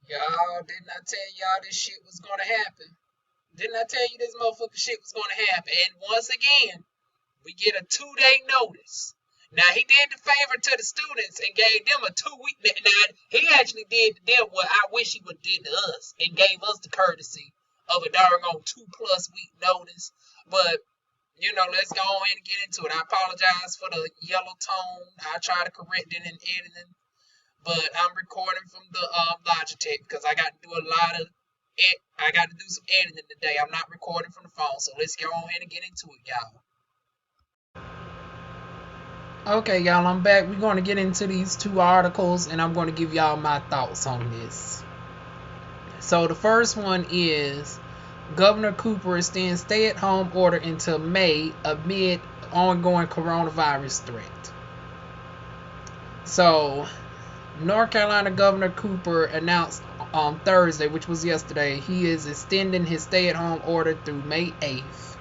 Y'all, didn't I tell y'all this shit was gonna happen? Didn't I tell you this motherfucking shit was gonna happen? And once again, we get a 2 day notice. Now he did the favor to the students and gave them a 2 week. Now he actually did to them what I wish he would did to us and gave us the courtesy of a doggone 2+ week notice. But let's go on and get into it. I apologize for the yellow tone. I try to correct it in editing, but I'm recording from the Logitech because I got to do a lot of I got to do some editing today. I'm not recording from the phone, so let's go on and get into it, y'all. Okay, y'all, I'm back. We're going to get into these two articles, and I'm going to give y'all my thoughts on this. So the first one is Governor Cooper extends stay-at-home order until May amid ongoing coronavirus threat. So North Carolina Governor Cooper announced on Thursday, which was yesterday, he is extending his stay-at-home order through May 8th.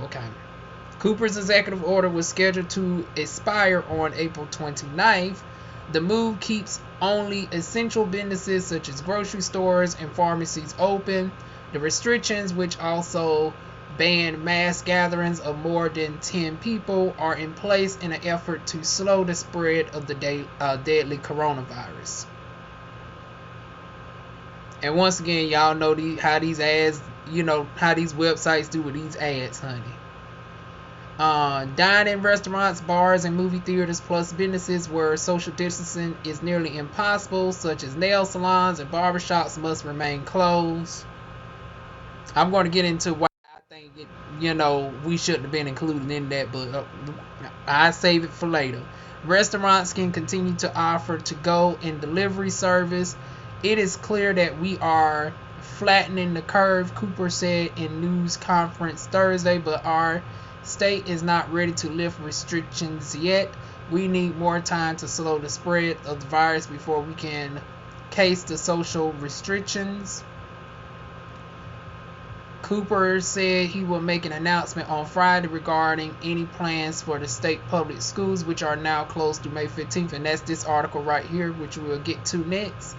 Okay. Cooper's executive order was scheduled to expire on April 29th. The move keeps only essential businesses such as grocery stores and pharmacies open. The restrictions, which also ban mass gatherings of more than 10 people, are in place in an effort to slow the spread of the deadly coronavirus. And once again, y'all know how these ads, how these websites do with these ads, honey. Dining restaurants, bars, and movie theaters, plus businesses where social distancing is nearly impossible, such as nail salons and barbershops, must remain closed. I'm going to get into why I think we shouldn't have been included in that, but I save it for later. Restaurants can continue to offer to-go and delivery service. It is clear that we are flattening the curve, Cooper said in news conference Thursday, but our state is not ready to lift restrictions yet. We need more time to slow the spread of the virus before we can case the social restrictions. Cooper said he will make an announcement on Friday regarding any plans for the state public schools, which are now closed through May 15th, and that's this article right here, which we'll get to next.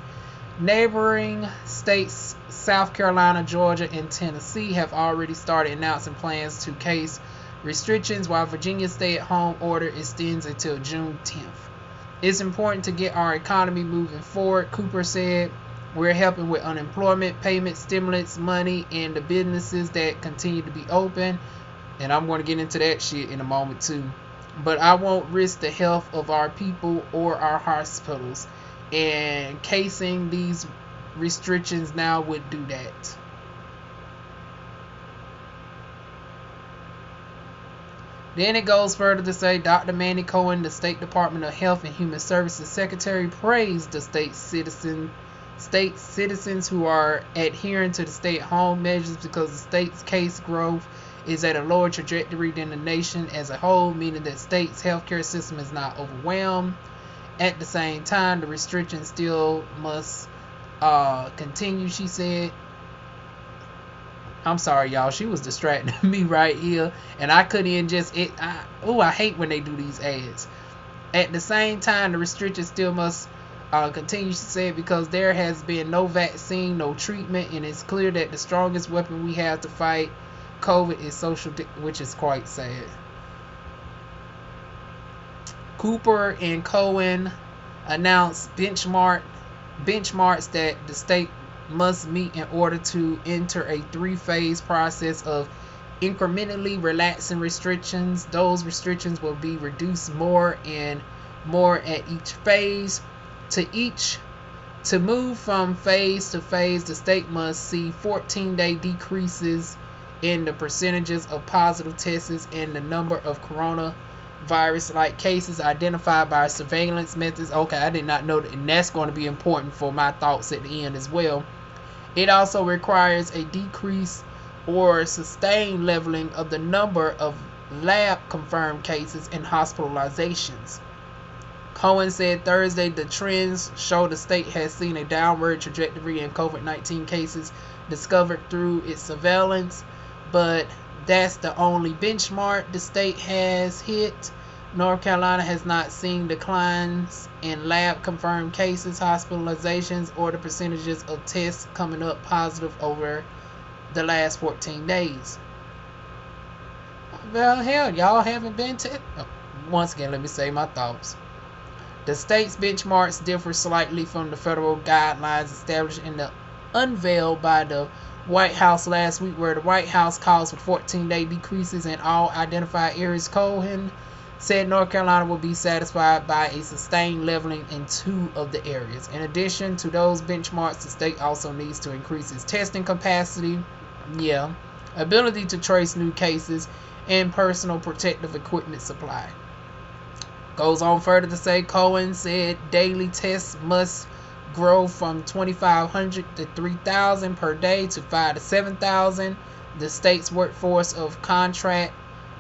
Neighboring states South Carolina, Georgia, and Tennessee have already started announcing plans to case restrictions, while Virginia's stay-at-home order extends until June 10th. It's important to get our economy moving forward, Cooper said. We're helping with unemployment, payment stimulus money, and the businesses that continue to be open. And I'm going to get into that shit in a moment too. But I won't risk the health of our people or our hospitals. And casing these restrictions now would do that. Then it goes further to say Dr. Manny Cohen, the State Department of Health and Human Services Secretary, praised the state citizens who are adhering to the stay-at-home measures because the state's case growth is at a lower trajectory than the nation as a whole, meaning that the state's healthcare system is not overwhelmed. At the same time, the restrictions still must continue, she said. I'm sorry, y'all. She was distracting me right here, and I couldn't even I hate when they do these ads. At the same time, the restrictions still must continue, she said, because there has been no vaccine, no treatment, and it's clear that the strongest weapon we have to fight COVID is social, which is quite sad. Cooper and Cohen announced benchmarks that the state must meet in order to enter a 3-phase process of incrementally relaxing restrictions. Those restrictions will be reduced more and more at each phase. To move from phase to phase, the state must see 14-day decreases in the percentages of positive tests and the number of coronavirus-like cases identified by surveillance methods. Okay, I did not know that, and that's going to be important for my thoughts at the end as well. It also requires a decrease or sustained leveling of the number of lab-confirmed cases and hospitalizations. Cohen said Thursday the trends show the state has seen a downward trajectory in COVID-19 cases discovered through its surveillance, but that's the only benchmark the state has hit. North Carolina has not seen declines in lab confirmed cases, hospitalizations, or the percentages of tests coming up positive over the last 14 days. Well, hell, y'all haven't been to. Once again, let me say my thoughts. The state's benchmarks differ slightly from the federal guidelines established in the unveiled by the White House last week, where the White House calls for 14-day decreases in all identified areas. Cohen said North Carolina will be satisfied by a sustained leveling in 2 of the areas. In addition to those benchmarks, the state also needs to increase its testing capacity, ability to trace new cases, and personal protective equipment supply. Goes on further to say, Cohen said daily tests must grow from 2,500 to 3,000 per day to 5,000 to 7,000. The state's workforce of contract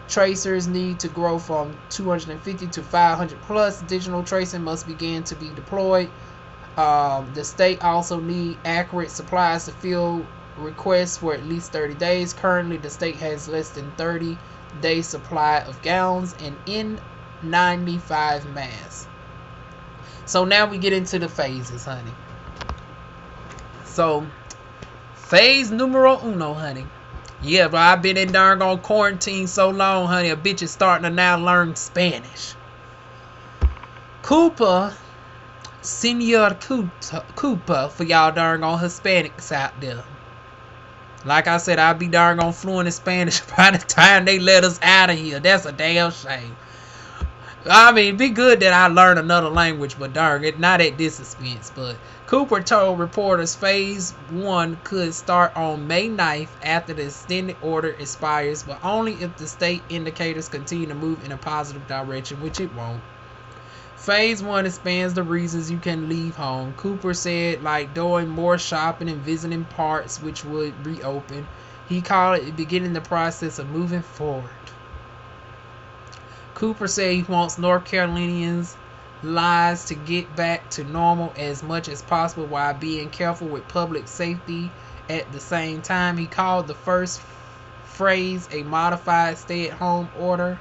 tracers need to grow from 250 to 500 plus. Digital tracing must begin to be deployed. The state also need accurate supplies to fill requests for at least 30 days. Currently, the state has less than 30-day supply of gowns and N95 masks. So now we get into the phases, honey. So, phase numero uno, honey. Yeah, but I've been in darn on quarantine so long, honey. A bitch is starting to now learn Spanish. Coopper, Senor Coopper, for y'all darn on Hispanics out there. Like I said, I'll be darn on fluent in Spanish by the time they let us out of here. That's a damn shame. I mean, be good that I learn another language, but darn it, not at this expense. But Coopper told reporters phase 1 could start on May 9th after the extended order expires, but only if the state indicators continue to move in a positive direction, which it won't. Phase 1 expands the reasons you can leave home. Coopper said, like doing more shopping and visiting parks, which would reopen. He called it beginning the process of moving forward. Coopper said he wants North Carolinians' lives to get back to normal as much as possible while being careful with public safety at the same time. He called the first phrase a modified stay-at-home order.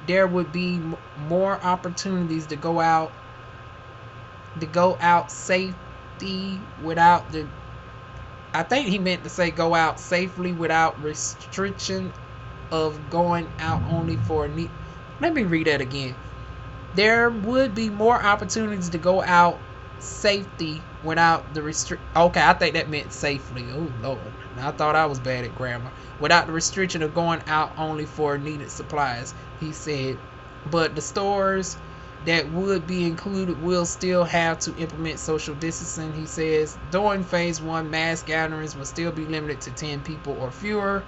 There would be more opportunities to go out safety without the. I think he meant to say go out safely without restriction of going out only for need. Let me read that again. There would be more opportunities to go out safety without the Okay, I think that meant safely. Oh, Lord. I thought I was bad at grammar. Without the restriction of going out only for needed supplies, he said. But the stores that would be included will still have to implement social distancing, he says. During phase 1, mass gatherings will still be limited to 10 people or fewer.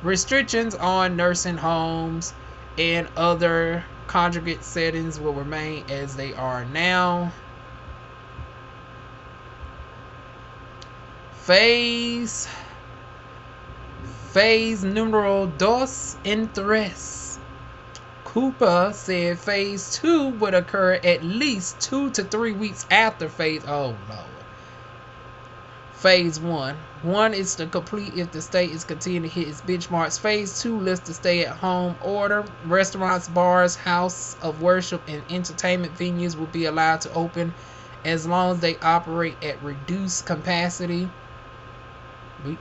Restrictions on nursing homes and other congregate settings will remain as they are now. Phase numero dos en tres. Coopper said phase 2 would occur at least 2 to 3 weeks after phase. Oh Lord. Phase 1. 1 is to complete if the state is continuing to hit its benchmarks. Phase 2 lifts the stay-at-home order. Restaurants, bars, house of worship, and entertainment venues will be allowed to open as long as they operate at reduced capacity.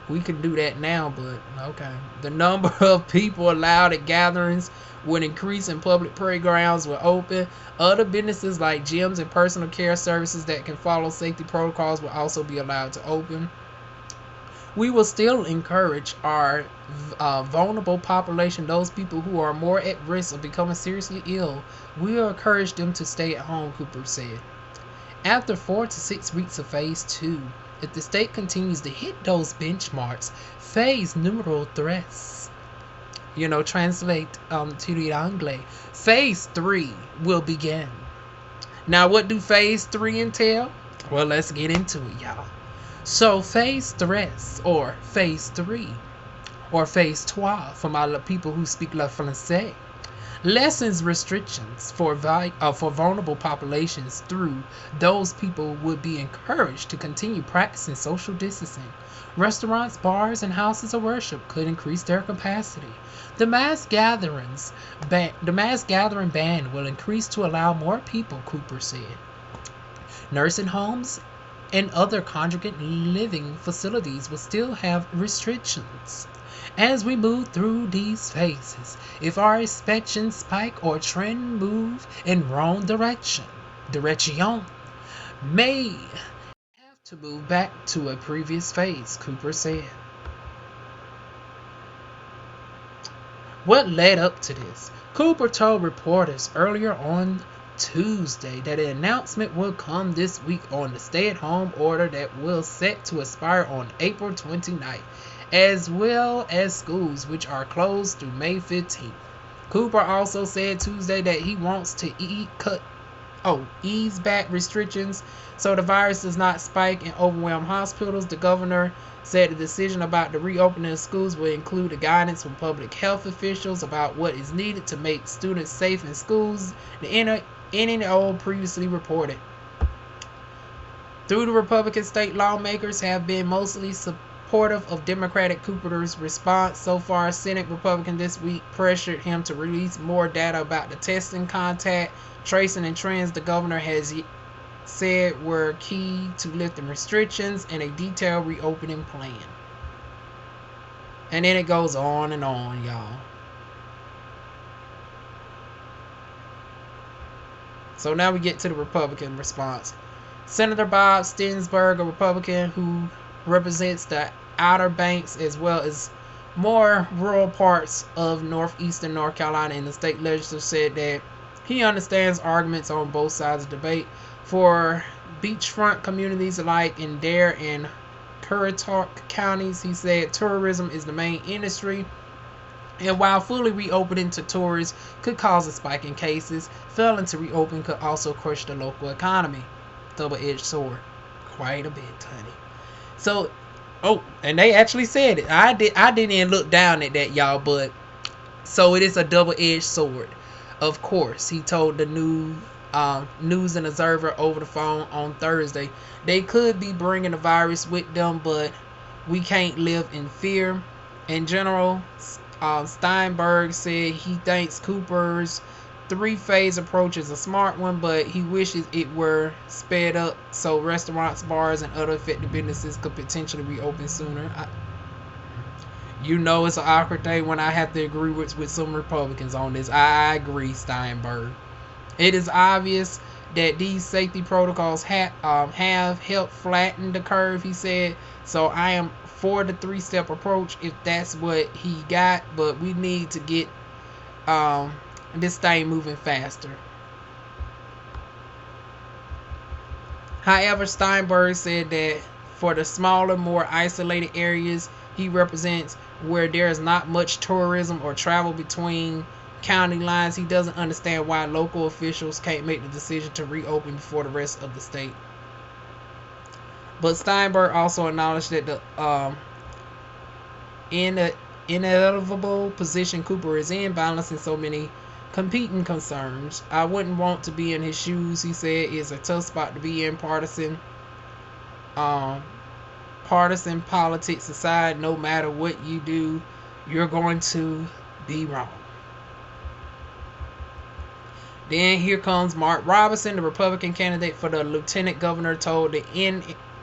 We can do that now, but okay. The number of people allowed at gatherings would increase and public playgrounds will open. Other businesses like gyms and personal care services that can follow safety protocols will also be allowed to open. We will still encourage our vulnerable population, those people who are more at risk of becoming seriously ill. We will encourage them to stay at home, Coopper said. After 4 to 6 weeks of phase 2, if the state continues to hit those benchmarks, phase numero tres, translate to the Anglais, phase 3 will begin. Now, what do phase 3 entail? Well, let's get into it, y'all. So, phase tres, or phase 3, or phase 3, for my people who speak le français. lessens restrictions for vulnerable populations through those people would be encouraged to continue practicing social distancing. Restaurants, bars, and houses of worship could increase their capacity. The mass gathering ban will increase to allow more people, Cooper said. Nursing homes and other congregate living facilities will still have restrictions. As we move through these phases, if our inspections spike or trend move in wrong direction may have to move back to a previous phase, Cooper said. What led up to this? Cooper told reporters earlier on Tuesday that an announcement will come this week on the stay-at-home order that will set to expire on April 29th, as well as schools which are closed through May 15th. Cooper also said Tuesday that he wants to ease back restrictions so the virus does not spike and overwhelm hospitals. The governor said the decision about the reopening of schools will include the guidance from public health officials about what is needed to make students safe in schools, the NNO previously reported. Through the Republican state lawmakers have been mostly supportive of Democratic Cooper's response. So far, Senate Republicans this week pressured him to release more data about the testing, contact tracing, and trends the governor has said were key to lifting restrictions and a detailed reopening plan. And then it goes on and on, y'all. So now we get to the Republican response. Senator Bob Stensberg, a Republican who represents the Outer Banks as well as more rural parts of northeastern North Carolina in the state legislature, said that he understands arguments on both sides of the debate. For beachfront communities like in Dare and Currituck counties, he said tourism is the main industry, and while fully reopening to tourists could cause a spike in cases, failing to reopen could also crush the local economy. Double-edged sword. Quite a bit, honey. So, and they actually said it. I didn't even look down at that, y'all, but so it is a double-edged sword. Of course, he told the News and Observer over the phone on Thursday. They could be bringing the virus with them, but we can't live in fear. In general, Steinberg said he thinks Cooper's three-phase approach is a smart one, but he wishes it were sped up so restaurants, bars, and other affected businesses could potentially reopen sooner. It's an awkward day when I have to agree with some Republicans on this. I agree, Steinberg. It is obvious that these safety protocols have helped flatten the curve, he said. So I am for the three-step approach if that's what he got, but we need to get this thing moving faster. However, Steinberg said that for the smaller, more isolated areas he represents, where there is not much tourism or travel between county lines, he doesn't understand why local officials can't make the decision to reopen before the rest of the state. But Steinberg also acknowledged that the inevitable position Cooper is in, balancing so many competing concerns. I wouldn't want to be in his shoes, he said. It's a tough spot to be in. Partisan politics aside, no matter what you do, you're going to be wrong. Then here comes Mark Robinson, the Republican candidate for the lieutenant governor, told the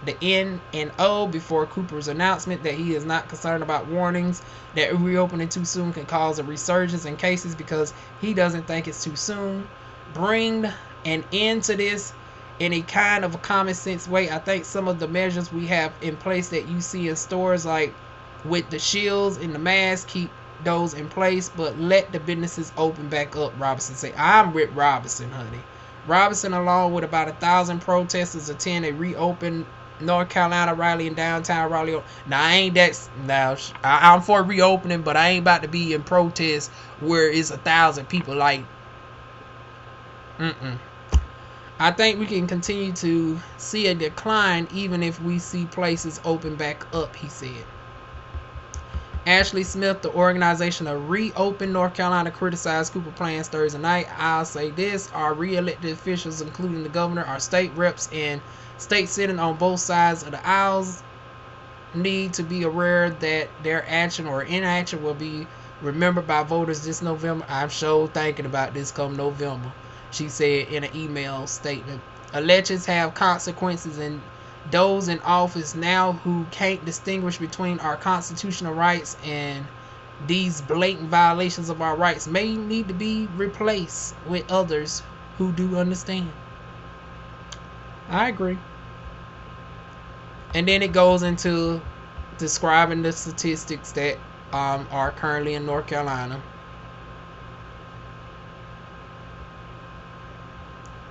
NNO before Cooper's announcement that he is not concerned about warnings that reopening too soon can cause a resurgence in cases because he doesn't think it's too soon. Bring an end to this in a kind of a common sense way. I think some of the measures we have in place that you see in stores, like with the shields and the masks, keep those in place, but let the businesses open back up, Robinson said. I'm with Robinson, honey. Robinson, along with about 1,000 protesters, attend a reopened North Carolina rally in downtown Raleigh. I'm for reopening, but I ain't about to be in protest where it's 1,000 people. Like, I think we can continue to see a decline even if we see places open back up, he said. Ashley Smith, the organization of Reopen North Carolina, criticized Coopper plans Thursday night. I'll say this: our re-elected officials, including the governor, our state reps, and state sitting on both sides of the aisles, need to be aware that their action or inaction will be remembered by voters this November. I'm sure thinking about this come November, she said in an email statement. Elections have consequences, and those in office now who can't distinguish between our constitutional rights and these blatant violations of our rights may need to be replaced with others who do understand. I agree. And then it goes into describing the statistics that are currently in North Carolina.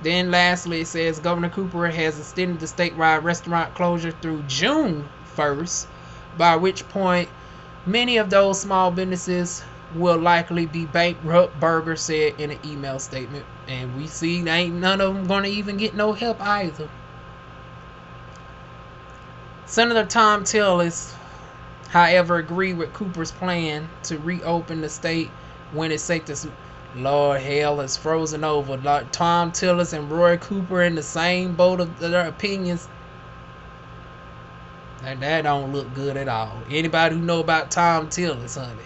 Then lastly, it says Governor Coopper has extended the statewide restaurant closure through June 1st, by which point many of those small businesses will likely be bankrupt, Berger said in an email statement. And we see ain't none of them going to even get no help either. Senator Tom Tillis, however, agreed with Cooper's plan to reopen the state when it's safe to. Lord, hell is frozen over. Like Tom Tillis and Roy Cooper in the same boat of their opinions. That don't look good at all. Anybody who know about Tom Tillis, honey.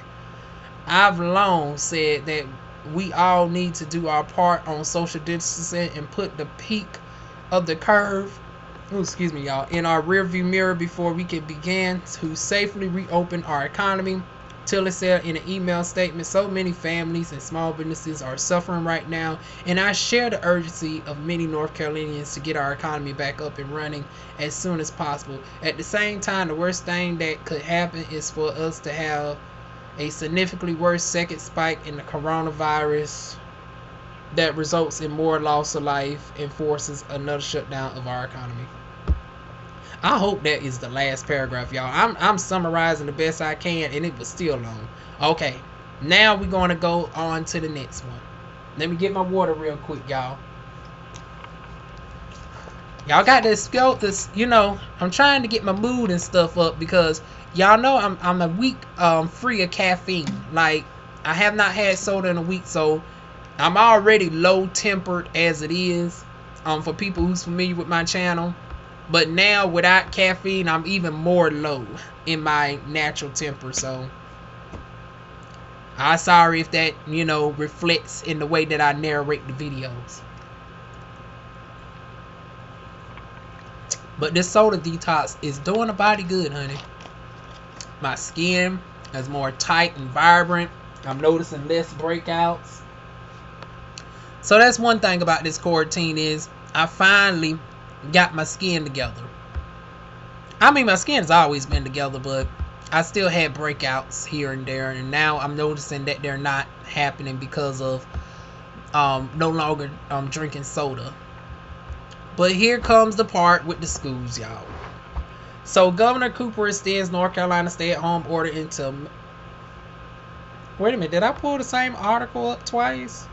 I've long said that we all need to do our part on social distancing and put the peak of the curve, excuse me, y'all, in our rearview mirror before we can begin to safely reopen our economy. Tillis said in an email statement, so many families and small businesses are suffering right now, and I share the urgency of many North Carolinians to get our economy back up and running as soon as possible. At the same time, the worst thing that could happen is for us to have a significantly worse second spike in the coronavirus that results in more loss of life and forces another shutdown of our economy. I hope that is the last paragraph, y'all. I'm summarizing the best I can, and it was still long. Okay, now we're going to go on to the next one. Let me get my water real quick, y'all. Y'all got this, I'm trying to get my mood and stuff up because y'all know I'm a week free of caffeine. Like, I have not had soda in a week, so I'm already low tempered as it is. For people who's familiar with my channel. But now without caffeine, I'm even more low in my natural temper. So I'm sorry if that, reflects in the way that I narrate the videos. But this soda detox is doing the body good, honey. My skin is more tight and vibrant. I'm noticing less breakouts. So that's one thing about this quarantine is I finally got my skin together. I mean, my skin's always been together, but I still had breakouts here and there, and now I'm noticing that they're not happening because of no longer drinking soda. But here comes the part with the schools, y'all. So Governor Coopper extends North Carolina stay-at-home order into. Wait a minute, did I pull the same article up twice?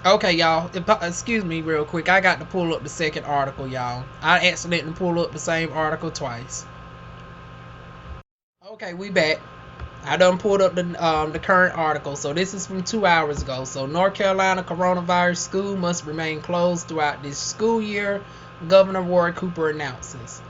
Okay, y'all. Excuse me real quick. I got to pull up the second article, y'all. I accidentally pulled up the same article twice. Okay, we back. I done pulled up the current article. So this is from 2 hours ago. So North Carolina coronavirus school must remain closed throughout this school year, Governor Roy Cooper announces.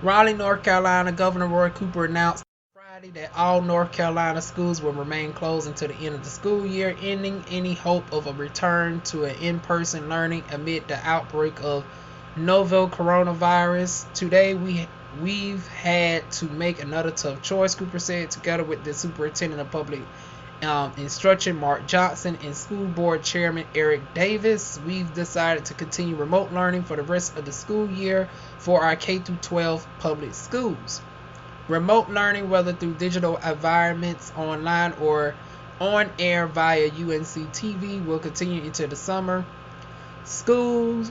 Raleigh, North Carolina, Governor Roy Cooper announced Friday that all North Carolina schools will remain closed until the end of the school year, ending any hope of a return to an in-person learning amid the outbreak of novel coronavirus. Today, we've had to make another tough choice, Cooper said, together with the superintendent of public instruction, Mark Johnson, and school board chairman, Eric Davis. We've decided to continue remote learning for the rest of the school year for our K-12 public schools. Remote learning, whether through digital environments, online, or on air via UNC TV, will continue into the summer. Schools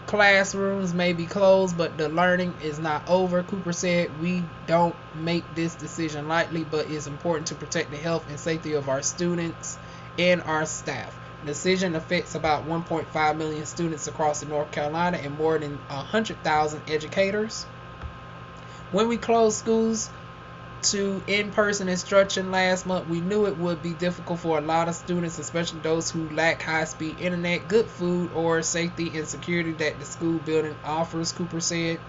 Classrooms may be closed, but the learning is not over. Cooper said, "We don't make this decision lightly, but it's important to protect the health and safety of our students and our staff. The decision affects about 1.5 million students across North Carolina and more than 100,000 educators. When we closed schools to in-person instruction last month, we knew it would be difficult for a lot of students, especially those who lack high-speed internet, good food, or safety and security that the school building offers," Cooper said.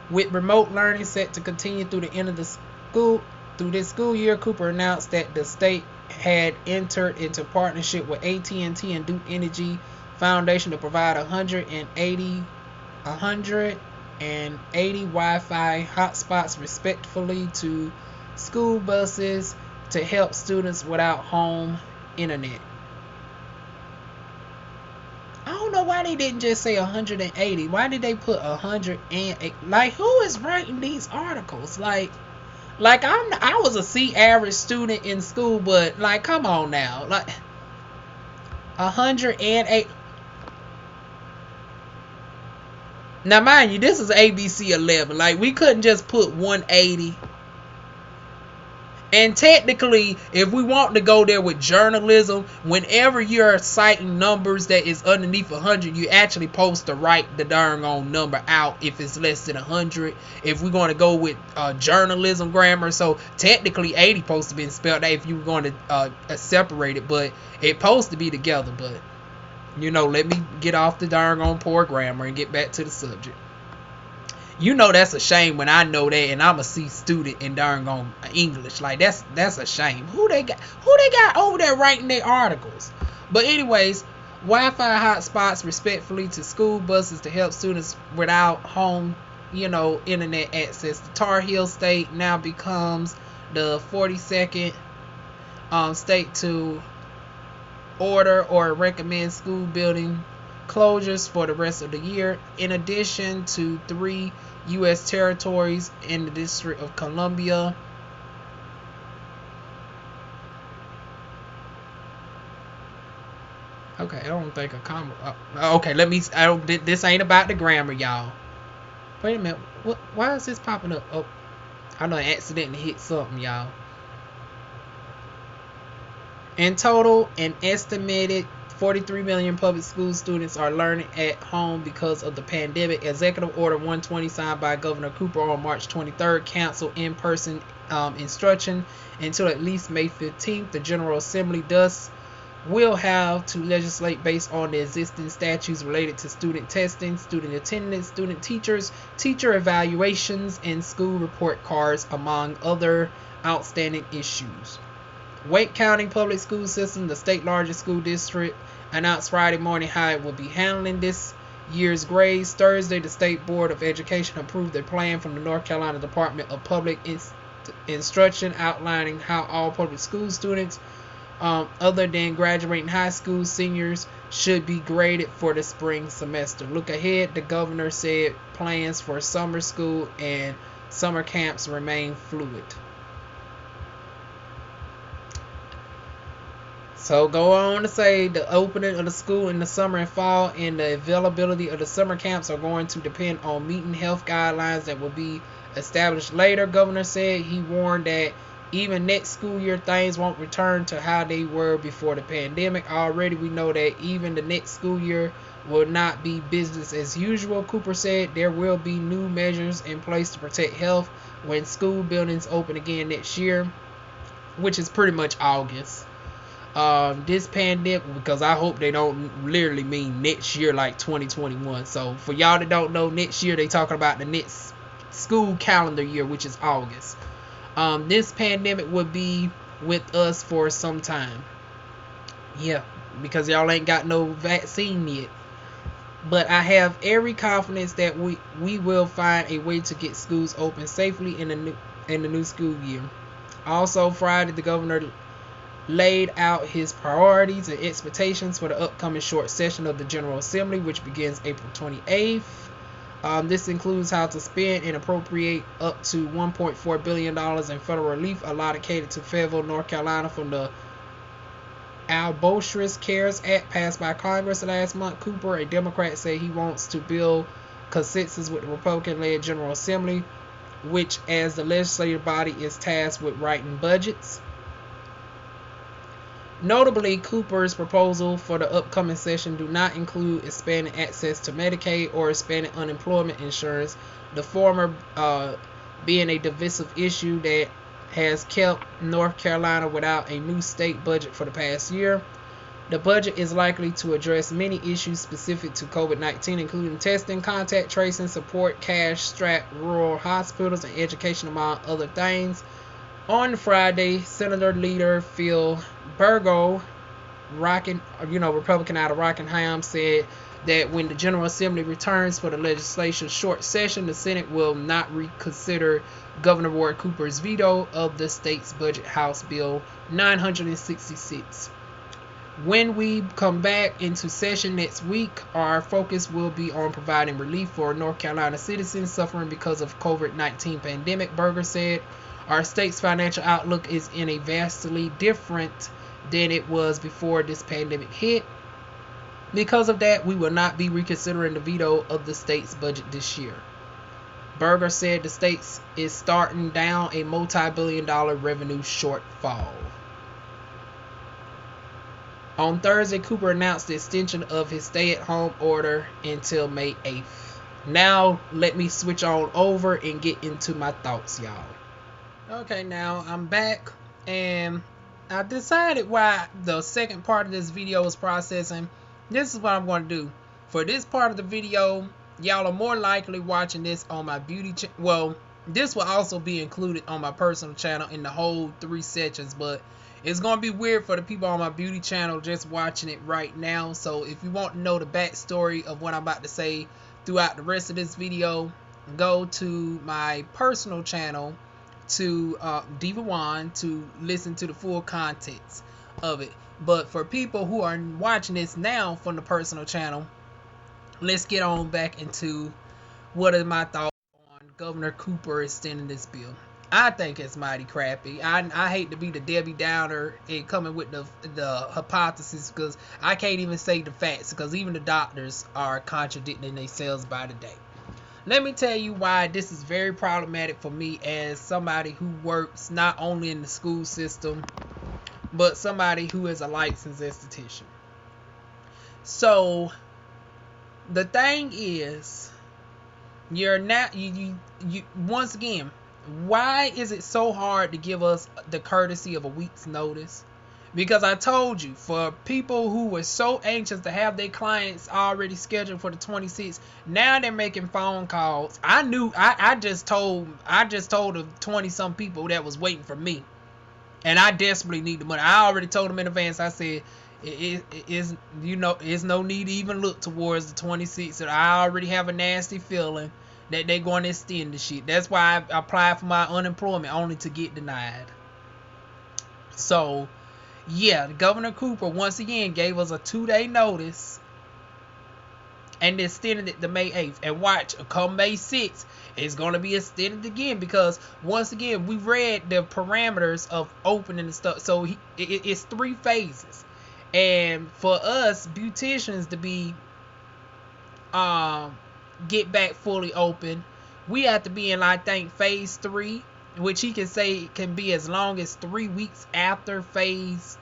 With remote learning set to continue through the end of this school year, Cooper announced that the state had entered into partnership with AT&T and Duke Energy Foundation to provide 180 Wi-Fi hotspots respectively to school buses to help students without home internet. I don't know why they didn't just say 180. Why did they put 108? Like, who is writing these articles? Like I was a C average student in school, but like, come on now, like 108. Now, mind you, this is ABC 11. Like, we couldn't just put 180. And technically, if we want to go there with journalism, whenever you're citing numbers that is underneath 100, you actually supposed to write the darn on number out if it's less than 100. If we're going to go with journalism grammar, so technically 80 supposed to be spelled out if you were going to separate it, but it supposed to be together. But let me get off the darn on poor grammar and get back to the subject. That's a shame when I know that and I'm a C student in darn on English. Like, that's a shame. Who they got over there writing their articles? But anyways, Wi-Fi hotspots respectfully to school buses to help students without home, internet access. The Tar Heel state now becomes the 42nd state to order or recommend school building closures for the rest of the year, in addition to 3 U.S. territories in the District of Columbia. Okay, I don't think a comma. Okay, this ain't about the grammar, y'all. Wait a minute. Why is this popping up? Oh, I know I accidentally hit something, y'all. In total, an estimated 43 million public school students are learning at home because of the pandemic. Executive Order 120 signed by Governor Coopper on March 23rd canceled in-person instruction until at least May 15th. The General Assembly will have to legislate based on the existing statutes related to student testing, student attendance, student teachers, teacher evaluations, and school report cards, among other outstanding issues. Wake County Public School System, the state's largest school district, announced Friday morning how it will be handling this year's grades. Thursday, the State Board of Education approved a plan from the North Carolina Department of Public Instruction outlining how all public school students, other than graduating high school seniors, should be graded for the spring semester. Look ahead, the governor said plans for summer school and summer camps remain fluid. So go on to say the opening of the school in the summer and fall and the availability of the summer camps are going to depend on meeting health guidelines that will be established later. Governor said he warned that even next school year things won't return to how they were before the pandemic. Already we know that even the next school year will not be business as usual. Cooper said there will be new measures in place to protect health when school buildings open again next year, which is pretty much August. This pandemic, because I hope they don't literally mean next year like 2021. So for y'all that don't know, next year they talking about the next school calendar year, which is August. This pandemic would be with us for some time. Yeah, because y'all ain't got no vaccine yet. But I have every confidence that we will find a way to get schools open safely in the new school year. Also, Friday, the governor laid out his priorities and expectations for the upcoming short session of the General Assembly, which begins April 28th. This includes how to spend and appropriate up to $1.4 billion in federal relief allocated to Fayetteville, North Carolina from the Al Bolsher's CARES Act passed by Congress last month. Coopper, a Democrat, said he wants to build consensus with the Republican-led General Assembly, which, as the legislative body, is tasked with writing budgets. Notably, Coopper's proposal for the upcoming session do not include expanding access to Medicaid or expanding unemployment insurance, the former being a divisive issue that has kept North Carolina without a new state budget for the past year. The budget is likely to address many issues specific to COVID-19, including testing, contact tracing, support, cash-strapped rural hospitals, and education, among other things. On Friday, Senator Leader Phil Bergo, Republican out of Rockingham, said that when the General Assembly returns for the legislature's short session, the Senate will not reconsider Governor Roy Cooper's veto of the state's budget, House Bill 966. When we come back into session next week, our focus will be on providing relief for North Carolina citizens suffering because of COVID-19 pandemic, Berger said. Our state's financial outlook is in a vastly different than it was before this pandemic hit. Because of that, we will not be reconsidering the veto of the state's budget this year. Berger said the state is starting down a multi-billion-dollar revenue shortfall. On Thursday, Coopper announced the extension of his stay-at-home order until May 8th. Now, let me switch on over and get into my thoughts, y'all. Okay, now I'm back, and I decided why the second part of this video is processing. This is what I'm going to do. For this part of the video, y'all are more likely watching this on my beauty channel. Well, this will also be included on my personal channel in the whole 3 sections, but it's going to be weird for the people on my beauty channel just watching it right now. So if you want to know the backstory of what I'm about to say throughout the rest of this video, go to my personal channel to Diva One to listen to the full context of it. But for people who are watching this now from the personal channel, let's get on back into what are my thoughts on Governor Coopper extending this bill. I think it's mighty crappy. I hate to be the Debbie Downer and coming with the hypothesis, because I can't even say the facts, because even the doctors are contradicting themselves by the day. Let me tell you why this is very problematic for me as somebody who works not only in the school system, but somebody who is a licensed esthetician. So the thing is, you're not you once again, why is it so hard to give us the courtesy of a week's notice? Because I told you, for people who were so anxious to have their clients already scheduled for the 26th, now they're making phone calls. I just told the 20-some people that was waiting for me, and I desperately need the money. I already told them in advance. I said, it's no need to even look towards the 26th. And I already have a nasty feeling that they're going to extend the shit. That's why I applied for my unemployment, only to get denied. So yeah, Governor Coopper once again gave us a 2-day notice and extended it to May 8th. And watch, come May 6th, it's going to be extended again, because once again, we read the parameters of opening and stuff. So it's 3 phases. And for us beauticians to be get back fully open, we have to be in, I think, phase 3, which he can say can be as long as 3 weeks after phase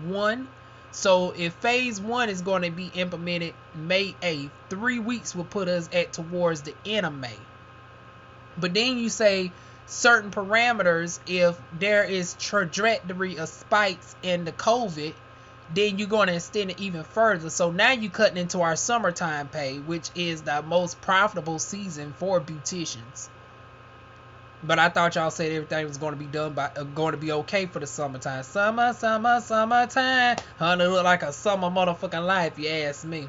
1. So if phase 1 is going to be implemented May 8th, 3 weeks will put us at towards the end of May. But then you say certain parameters, if there is trajectory of spikes in the COVID, then you're going to extend it even further. So now you're cutting into our summertime pay, which is the most profitable season for beauticians. But I thought y'all said everything was going to be done going to be okay for the summertime. Summertime. Honey, look like a summer motherfucking life, you ask me.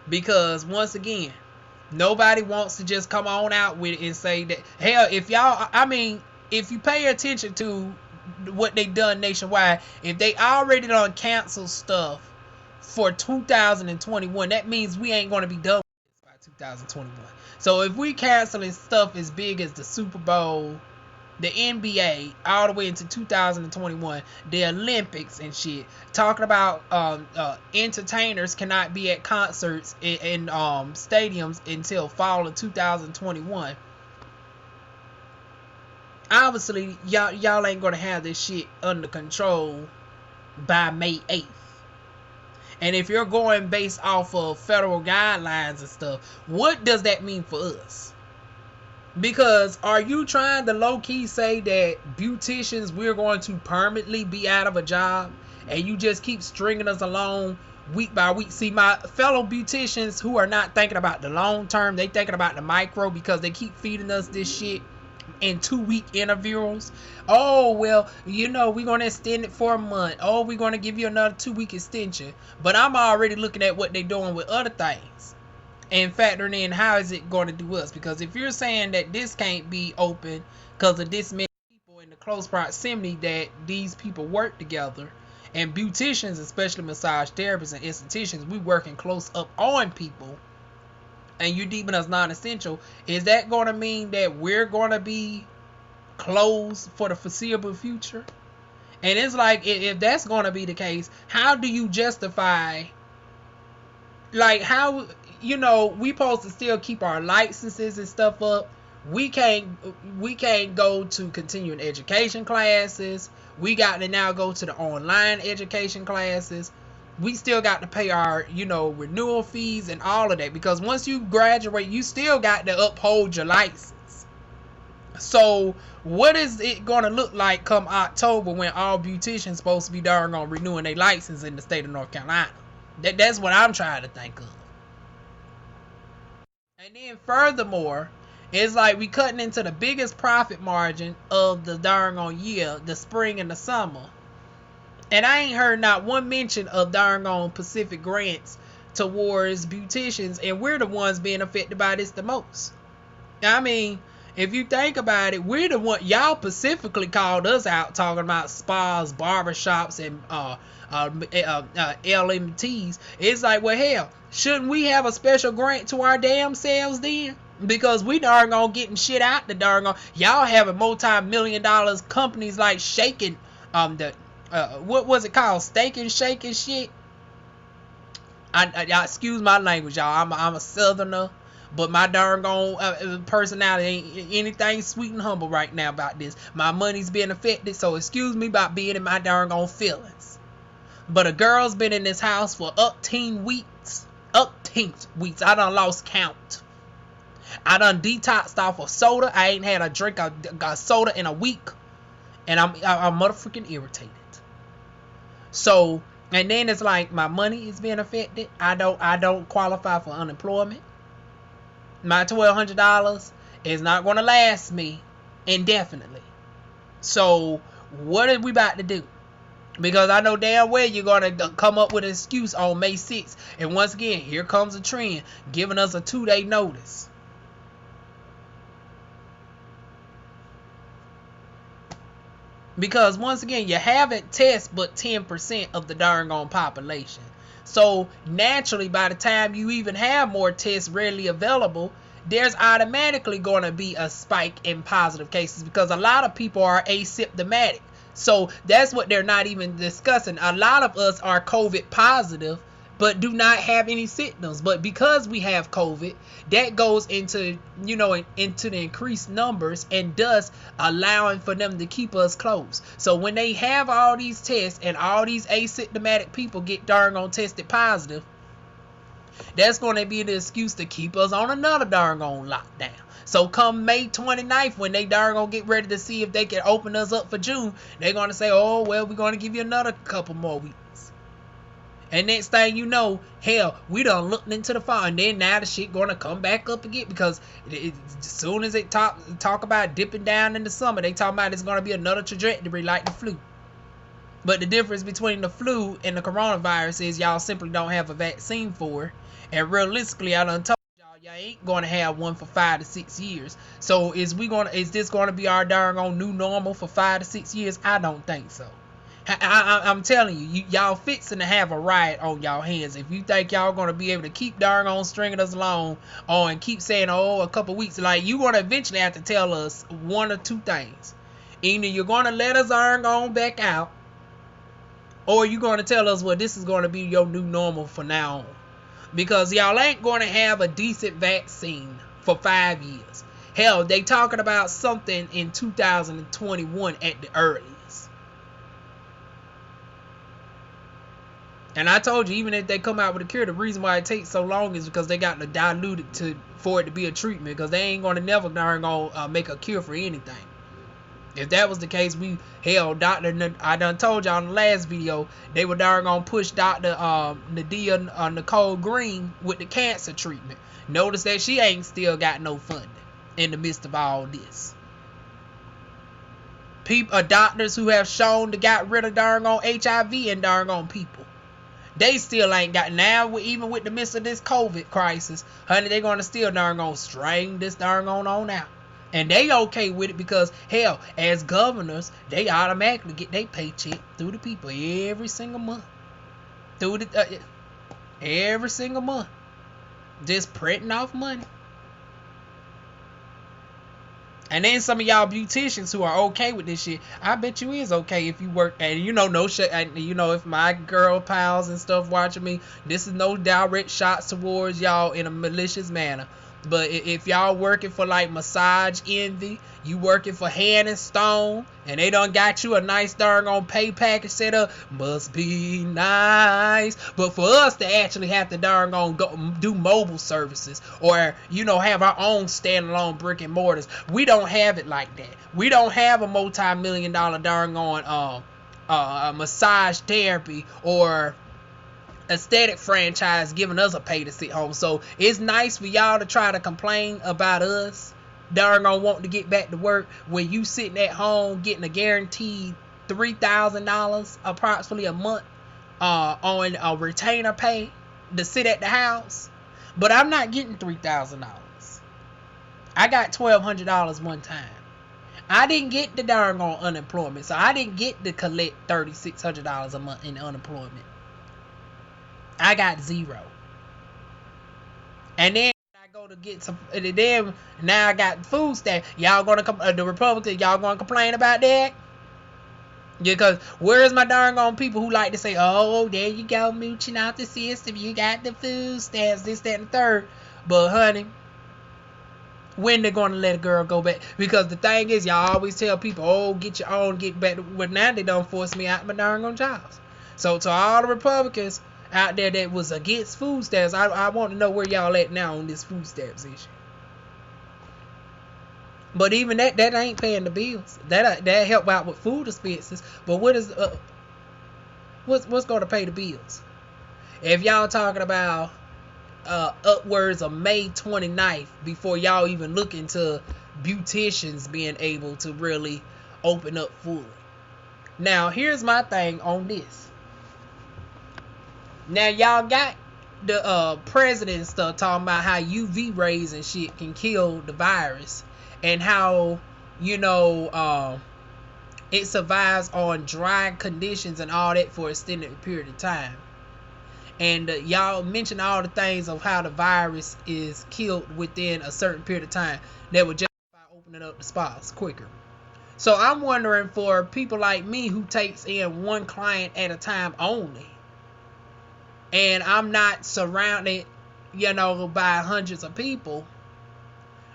Because once again, nobody wants to just come on out with it and say that, hell, if you pay attention to what they done nationwide, if they already done canceled stuff for 2021, that means we ain't going to be done with this by 2021. So if we canceling stuff as big as the Super Bowl, the NBA all the way into 2021, the Olympics and shit, talking about entertainers cannot be at concerts in stadiums until fall of 2021. Obviously, y'all ain't gonna have this shit under control by May 8th. And if you're going based off of federal guidelines and stuff, what does that mean for us? Because are you trying to low-key say that beauticians, we're going to permanently be out of a job, and you just keep stringing us along week by week? See, my fellow beauticians who are not thinking about the long term, they thinking about the micro, because they keep feeding us this shit in 2-week intervals. Oh, well, we're going to extend it for a month. Oh, we're going to give you another 2-week extension. But I'm already looking at what they're doing with other things and factoring in how is it going to do us. Because if you're saying that this can't be open because of this many people in the close proximity that these people work together, and beauticians, especially massage therapists and estheticians, we working close up on people, and you're deeming us non-essential, is that going to mean that we're going to be closed for the foreseeable future? And it's like, if that's going to be the case, how do you justify, like, how, we supposed to still keep our licenses and stuff up? We can't go to continuing education classes. We got to now go to the online education classes. We still got to pay our, renewal fees and all of that, because once you graduate, you still got to uphold your license. So what is it going to look like come October when all beauticians supposed to be doggone renewing their license in the state of North Carolina? That's what I'm trying to think of. And then furthermore, it's like we cutting into the biggest profit margin of the doggone year, the spring and the summer. And I ain't heard not one mention of doggone Pacific grants towards beauticians, and we're the ones being affected by this the most. I mean, if you think about it, we're the one, y'all specifically called us out talking about spas, barbershops, and LMTs. It's like, well, hell, shouldn't we have a special grant to our damn selves then? Because we darn gonna getting shit out the darn gone. Y'all having multi-million-dollar companies like shaking what was it called? Steak and shake and shit. I excuse my language, y'all. I'm a southerner, but my darn gone personality ain't anything sweet and humble right now about this. My money's being affected, so excuse me about being in my darn gone feelings. But a girl's been in this house for 18 weeks. 18 weeks. I done lost count. I done detoxed off of soda. I ain't had a drink of soda in a week, and I'm motherfucking irritated. So, and then it's like my money is being affected. I don't qualify for unemployment. My $1,200 is not going to last me indefinitely. So, what are we about to do? Because I know damn well you're going to come up with an excuse on May 6th. And once again, here comes a trend giving us a 2-day notice. Because once again, you haven't tested but 10% of the darn gone population. So naturally, by the time you even have more tests readily available, there's automatically going to be a spike in positive cases, because a lot of people are asymptomatic. So that's what they're not even discussing. A lot of us are COVID positive but do not have any symptoms. But because we have COVID, that goes into, into the increased numbers, and thus allowing for them to keep us close. So when they have all these tests and all these asymptomatic people get darn on tested positive, that's going to be the excuse to keep us on another darn on lockdown. So come May 29th, when they darn gonna get ready to see if they can open us up for June, they're going to say, oh, well, we're going to give you another couple more weeks. And next thing you know, hell, we done looked into the fire, and then now the shit going to come back up again, because as soon as they talk about dipping down in the summer, they talking about it's going to be another trajectory like the flu. But the difference between the flu and the coronavirus is y'all simply don't have a vaccine for it. And realistically, I done told y'all ain't going to have one for 5 to 6 years. So is this going to be our darn on new normal for 5 to 6 years? I don't think so. I'm telling you, y'all fixing to have a riot on y'all hands if you think y'all going to be able to keep darn on stringing us along and keep saying, a couple weeks. Like, you going to eventually have to tell us one or two things. Either you're going to let us on back out, or you're going to tell us, well, this is going to be your new normal for now on. Because y'all ain't going to have a decent vaccine for 5 years. Hell, they talking about something in 2021 at the earliest. And I told you, even if they come out with a cure, the reason why it takes so long is because they got to dilute it for it to be a treatment. Because they ain't going to never make a cure for anything. If that was the case, Dr. I done told y'all in the last video, they were gonna push Dr. Nadia Nicole Green with the cancer treatment. Notice that she ain't still got no funding in the midst of all this. Doctors who have shown to got rid of HIV and people, they still ain't got. Now, even with the midst of this COVID crisis, honey, they gonna still string this on out. And they okay with it because, hell, as governors, they automatically get their paycheck through the people every single month. Every single month. Just printing off money. And then some of y'all beauticians who are okay with this shit, I bet you is okay if you work. And no shit. If my girl pals and stuff watching me, this is no direct shots towards y'all in a malicious manner. But if y'all working for like Massage Envy, you working for Hand and Stone, and they done got you a nice pay package set up, must be nice. But for us to actually have to go do mobile services or have our own standalone brick and mortars, we don't have it like that. We don't have a multi-million-dollar massage therapy or aesthetic franchise giving us a pay to sit home. So it's nice for y'all to try to complain about us wanting to get back to work when you sitting at home getting a guaranteed $3,000 approximately a month on a retainer pay to sit at the house. But I'm not getting $3,000. I got $1,200 one time. I didn't get the unemployment, so I didn't get to collect $3,600 a month in unemployment. I got zero. And then I go to get some. Then now I got food stamps. Y'all gonna the Republicans? Y'all gonna complain about that? Yeah, because where's my people who like to say, "Oh, there you go, mooching out the system. You got the food stamps, this, that, and the third." But honey, when they gonna let a girl go back? Because the thing is, y'all always tell people, "Oh, get your own, get back." Well, now they don't force me out of my jobs. So to all the Republicans out there that was against food stamps, I want to know where y'all at now on this food stamps issue. But even that ain't paying the bills. That help out with food expenses. But what's going to pay the bills? If y'all talking about upwards of May 29th before y'all even look into beauticians being able to really open up fully. Now here's my thing on this. Now y'all got the president and stuff talking about how UV rays and shit can kill the virus and how it survives on dry conditions and all that for an extended period of time. And y'all mentioned all the things of how the virus is killed within a certain period of time that would justify opening up the spas quicker. So I'm wondering for people like me who takes in one client at a time only, and I'm not surrounded, by hundreds of people.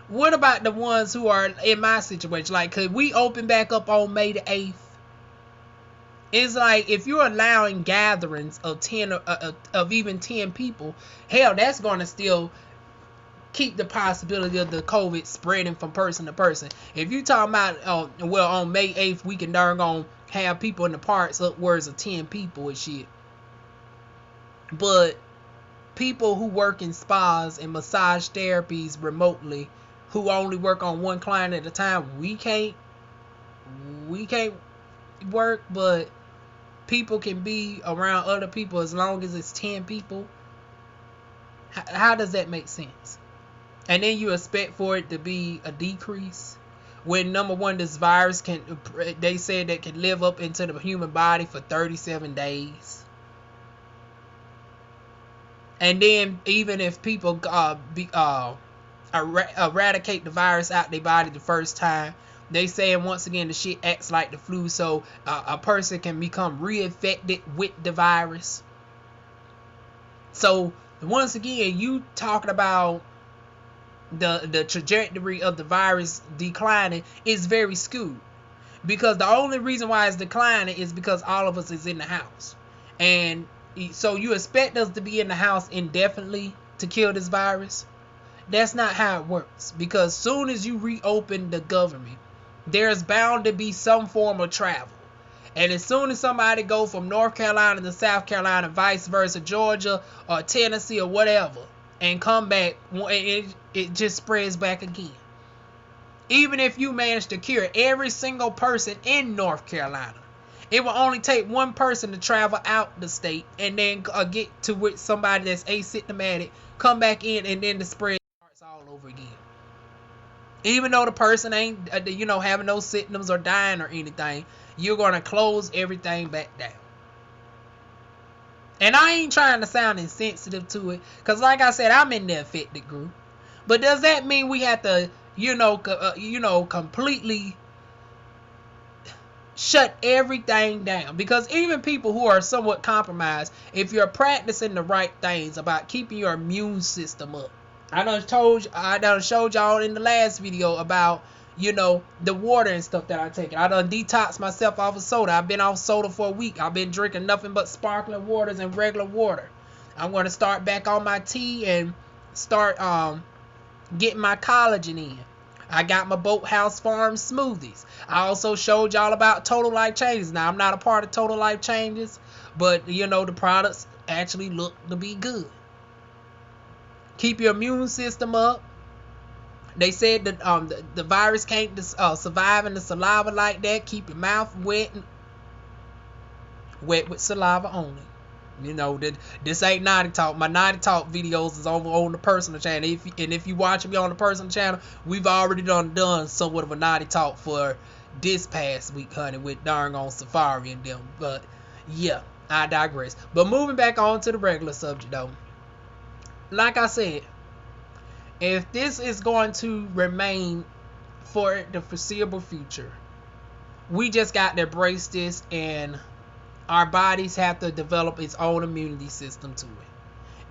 What about the ones who are in my situation? Like, could we open back up on May the 8th? It's like if you're allowing gatherings of even 10 people, hell, that's going to still keep the possibility of the COVID spreading from person to person. If you talking about, on May 8th, we can have people in the parks upwards of 10 people and shit. But people who work in spas and massage therapies remotely, who only work on one client at a time, we can't work, but people can be around other people as long as it's 10 people. How does that make sense? And then you expect for it to be a decrease when, number one, this virus they said that can live up into the human body for 37 days. And then even if people eradicate the virus out their body the first time, They saying once again the shit acts like the flu, so a person can become reinfected with the virus. So once again, you talking about the trajectory of the virus declining is very skewed, because the only reason why it's declining is because all of us is in the house, and so you expect us to be in the house indefinitely to kill this virus? That's not how it works, because soon as you reopen the government, there's bound to be some form of travel. And as soon as somebody go from North Carolina to South Carolina, vice versa, Georgia or Tennessee or whatever, and come back, it just spreads back again. Even if you manage to cure every single person in North Carolina, it will only take one person to travel out the state and then get to with somebody that's asymptomatic, come back in, and then the spread starts all over again. Even though the person ain't, having no symptoms or dying or anything, you're going to close everything back down. And I ain't trying to sound insensitive to it, because like I said, I'm in the affected group. But does that mean we have to, completely shut everything down? Because even people who are somewhat compromised, if you're practicing the right things about keeping your immune system up, I done showed y'all in the last video about, the water and stuff that I take. I done detox myself off of soda. I've been off soda for a week. I've been drinking nothing but sparkling waters and regular water. I'm going to start back on my tea and start getting my collagen in. I got my Boathouse Farm smoothies. I also showed y'all about Total Life Changes. Now, I'm not a part of Total Life Changes, but, the products actually look to be good. Keep your immune system up. They said that the virus can't survive in the saliva like that. Keep your mouth wet with saliva only. This ain't Naughty Talk. My Naughty Talk videos is over on the personal channel. If you watching me on the personal channel, we've already done somewhat of a Naughty Talk for this past week, honey, with darn on Safari and them. But yeah, I digress. But moving back on to the regular subject though. Like I said, if this is going to remain for the foreseeable future, we just got to embrace this, and our bodies have to develop its own immunity system to it.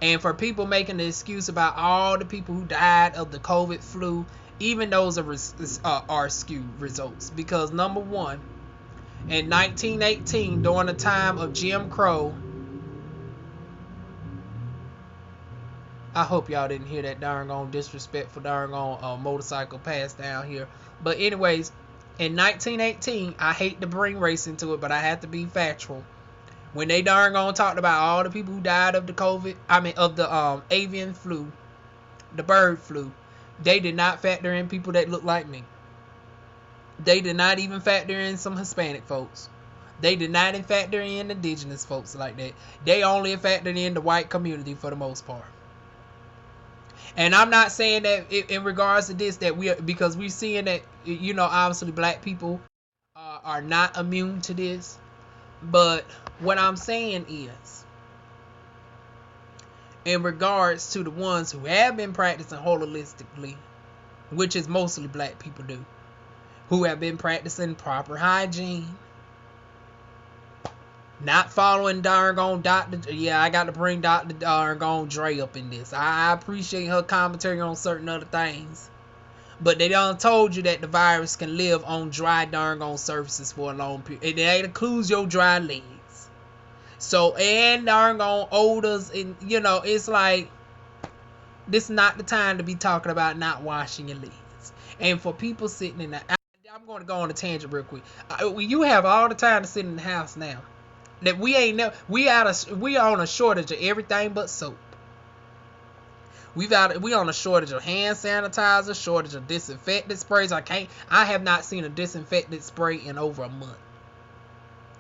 And for people making the excuse about all the people who died of the COVID flu, even those are skewed results. Because number one, in 1918, during the time of Jim Crow, I hope y'all didn't hear that darn on disrespectful darn on motorcycle pass down here. But anyways, in 1918, I hate to bring race into it, but I have to be factual. When they darn on talked about all the people who died of the of the avian flu, the bird flu, they did not factor in people that look like me. They did not even factor in some Hispanic folks. They did not even factor in indigenous folks like that. They only factored in the white community for the most part. And I'm not saying that in regards to this that because we're seeing that obviously black people are not immune to this, but what I'm saying is, in regards to the ones who have been practicing holistically, which is mostly black people do, who have been practicing proper hygiene, not following darn Dr. Yeah, I got to bring Dr. darn Dre up in this. I appreciate her commentary on certain other things, but they done told you that the virus can live on dry darn surfaces for a long period. And that includes your dry legs. So, and darn odors, and it's like, this is not the time to be talking about not washing your legs. And for people sitting in the, I'm going to go on a tangent real quick. You have all the time to sit in the house now. That we on a shortage of everything but soap. We on a shortage of hand sanitizer, shortage of disinfectant sprays. I have not seen a disinfectant spray in over a month.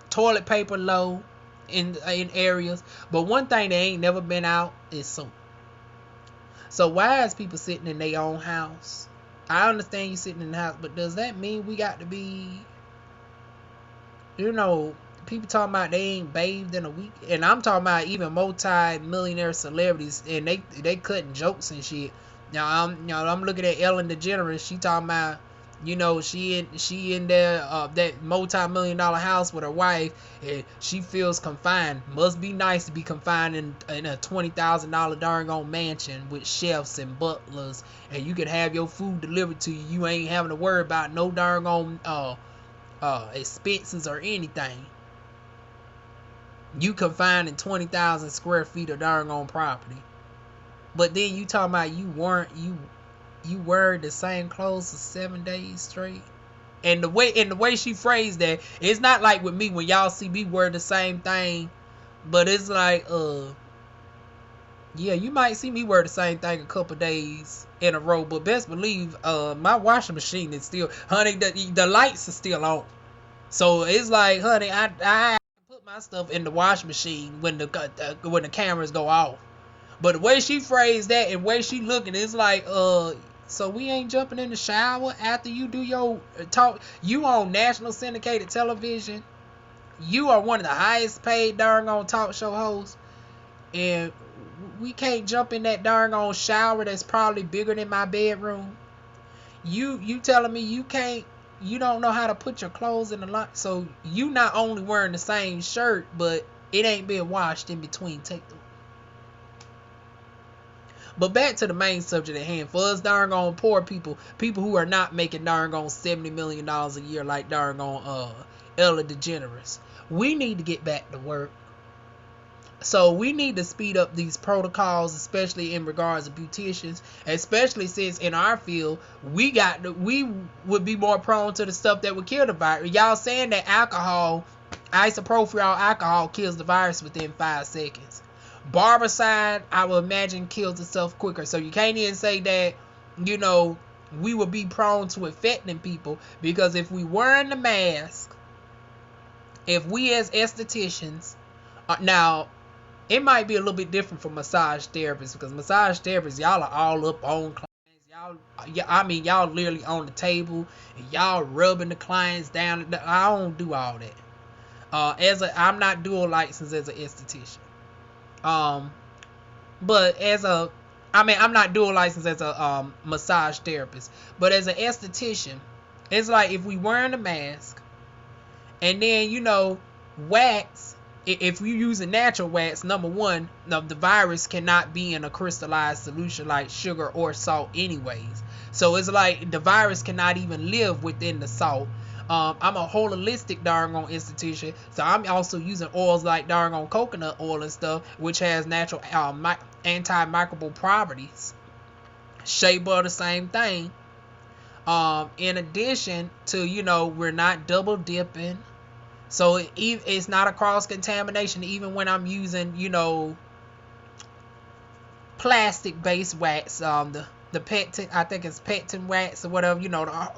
Toilet paper low in areas, but one thing that ain't never been out is soap. So why is people sitting in their own house? I understand you sitting in the house, but does that mean we got to be, people talking about they ain't bathed in a week, and I'm talking about even multi-millionaire celebrities, and they cutting jokes and shit. Now I'm looking at Ellen DeGeneres. She talking about You know, she in there, that multi-million-dollar house with her wife, and she feels confined. Must be nice to be confined in a $20,000 darn on mansion with chefs and butlers, and you can have your food delivered to you. You ain't having to worry about no darn on expenses or anything. You confined in 20,000 square feet of darn on property. But then you talking about you wear the same clothes for 7 days straight. And the way she phrased that, it's not like with me when y'all see me wear the same thing, but it's like, yeah, you might see me wear the same thing a couple days in a row, but best believe, my washing machine is still, honey, the lights are still on. So it's like, honey, I put my stuff in the washing machine when the cameras go off. But the way she phrased that and the way she looking, it's like, so we ain't jumping in the shower after you do your talk. You on national syndicated television. You are one of the highest paid darn on talk show hosts, and we can't jump in that darn on shower that's probably bigger than my bedroom. You telling me you don't know how to put your clothes in the line? So you not only wearing the same shirt, but it ain't been washed in between. But back to the main subject at hand. For us darn on poor people who are not making darn on $70 million a year like darn on Ella DeGeneres, we need to get back to work. So we need to speed up these protocols, especially in regards to beauticians, especially since in our field we would be more prone to the stuff that would kill the virus. Y'all saying that isopropyl alcohol kills the virus within 5 seconds. Barbicide, I would imagine, kills itself quicker. So you can't even say that, we would be prone to infecting people, because if we wearing the mask, if we as estheticians, now it might be a little bit different for massage therapists, because massage therapists, y'all are all up on clients. Y'all literally on the table and y'all rubbing the clients down. I don't do all that. I'm not dual licensed as an esthetician. But I'm not dual licensed as a massage therapist. But as an esthetician, it's like if we wearing a mask, and then wax. If you use a natural wax, number one, the virus cannot be in a crystallized solution like sugar or salt anyways. So it's like the virus cannot even live within the salt. I'm a holistic darn on institution, so I'm also using oils like darn on coconut oil and stuff, which has natural antimicrobial properties. Shea butter, same thing. In addition to, we're not double dipping. So it's not a cross contamination even when I'm using, plastic based wax. The pectin, I think it's pectin wax or whatever.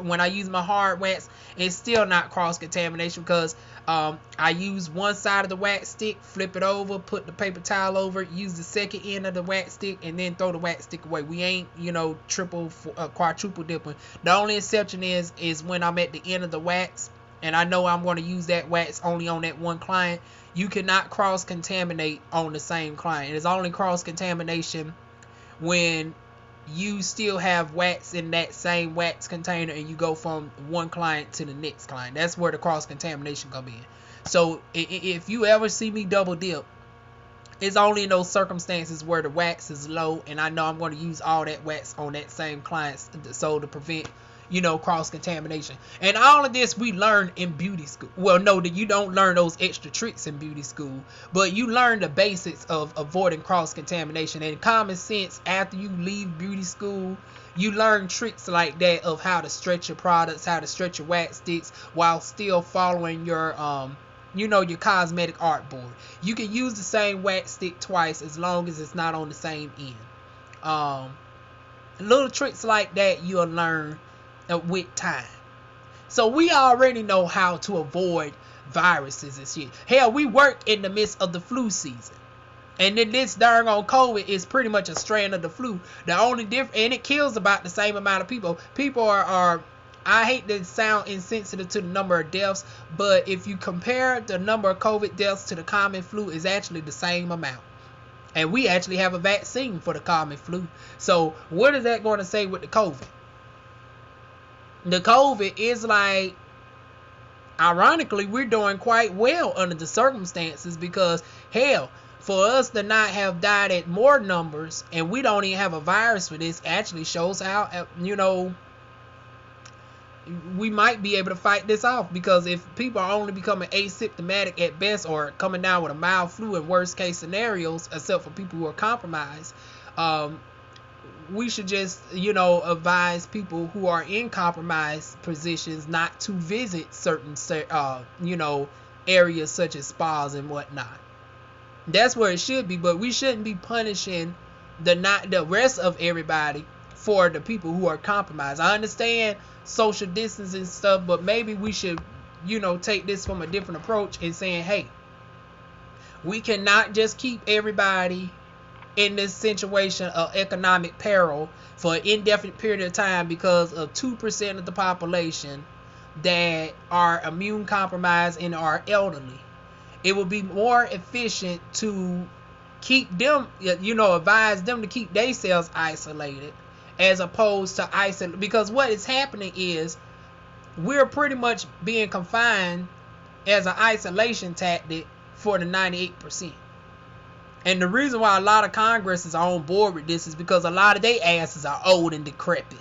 When I use my hard wax, it's still not cross contamination, because I use one side of the wax stick, flip it over, put the paper towel over, use the second end of the wax stick, and then throw the wax stick away. We ain't quadruple dipping. The only exception is when I'm at the end of the wax and I know I'm going to use that wax only on that one client. You cannot cross contaminate on the same client. It's only cross contamination when you still have wax in that same wax container and you go from one client to the next client. That's where the cross contamination come in. So if you ever see me double dip, it's only in those circumstances where the wax is low and I know I'm going to use all that wax on that same client, so to prevent cross contamination. And all of this we learn in beauty school. Well, no, that you don't learn those extra tricks in beauty school, but you learn the basics of avoiding cross contamination and common sense. After you leave beauty school, you learn tricks like that of how to stretch your products, how to stretch your wax sticks while still following your your cosmetic art board. You can use the same wax stick twice as long as it's not on the same end. Little tricks like that you'll learn with time. So we already know how to avoid viruses and shit. Hell, we work in the midst of the flu season. And then this darn on COVID is pretty much a strand of the flu. The only difference, and it kills about the same amount of people. People are I hate to sound insensitive to the number of deaths, but if you compare the number of COVID deaths to the common flu, is actually the same amount. And we actually have a vaccine for the common flu. So what is that going to say with the COVID? The COVID is like, ironically, we're doing quite well under the circumstances because, hell, for us to not have died at more numbers and we don't even have a virus for this actually shows how, we might be able to fight this off, because if people are only becoming asymptomatic at best or coming down with a mild flu in worst case scenarios, except for people who are compromised, we should just, advise people who are in compromised positions not to visit certain, areas such as spas and whatnot. That's where it should be, but we shouldn't be punishing the rest of everybody for the people who are compromised. I understand social distancing and stuff, but maybe we should, take this from a different approach and saying, hey, we cannot just keep everybody in this situation of economic peril for an indefinite period of time because of 2% of the population that are immune compromised and are elderly. It would be more efficient to keep them, advise them to keep themselves isolated as opposed to isolate, because what is happening is we're pretty much being confined as an isolation tactic for the 98%. And the reason why a lot of Congress is on board with this is because a lot of their asses are old and decrepit.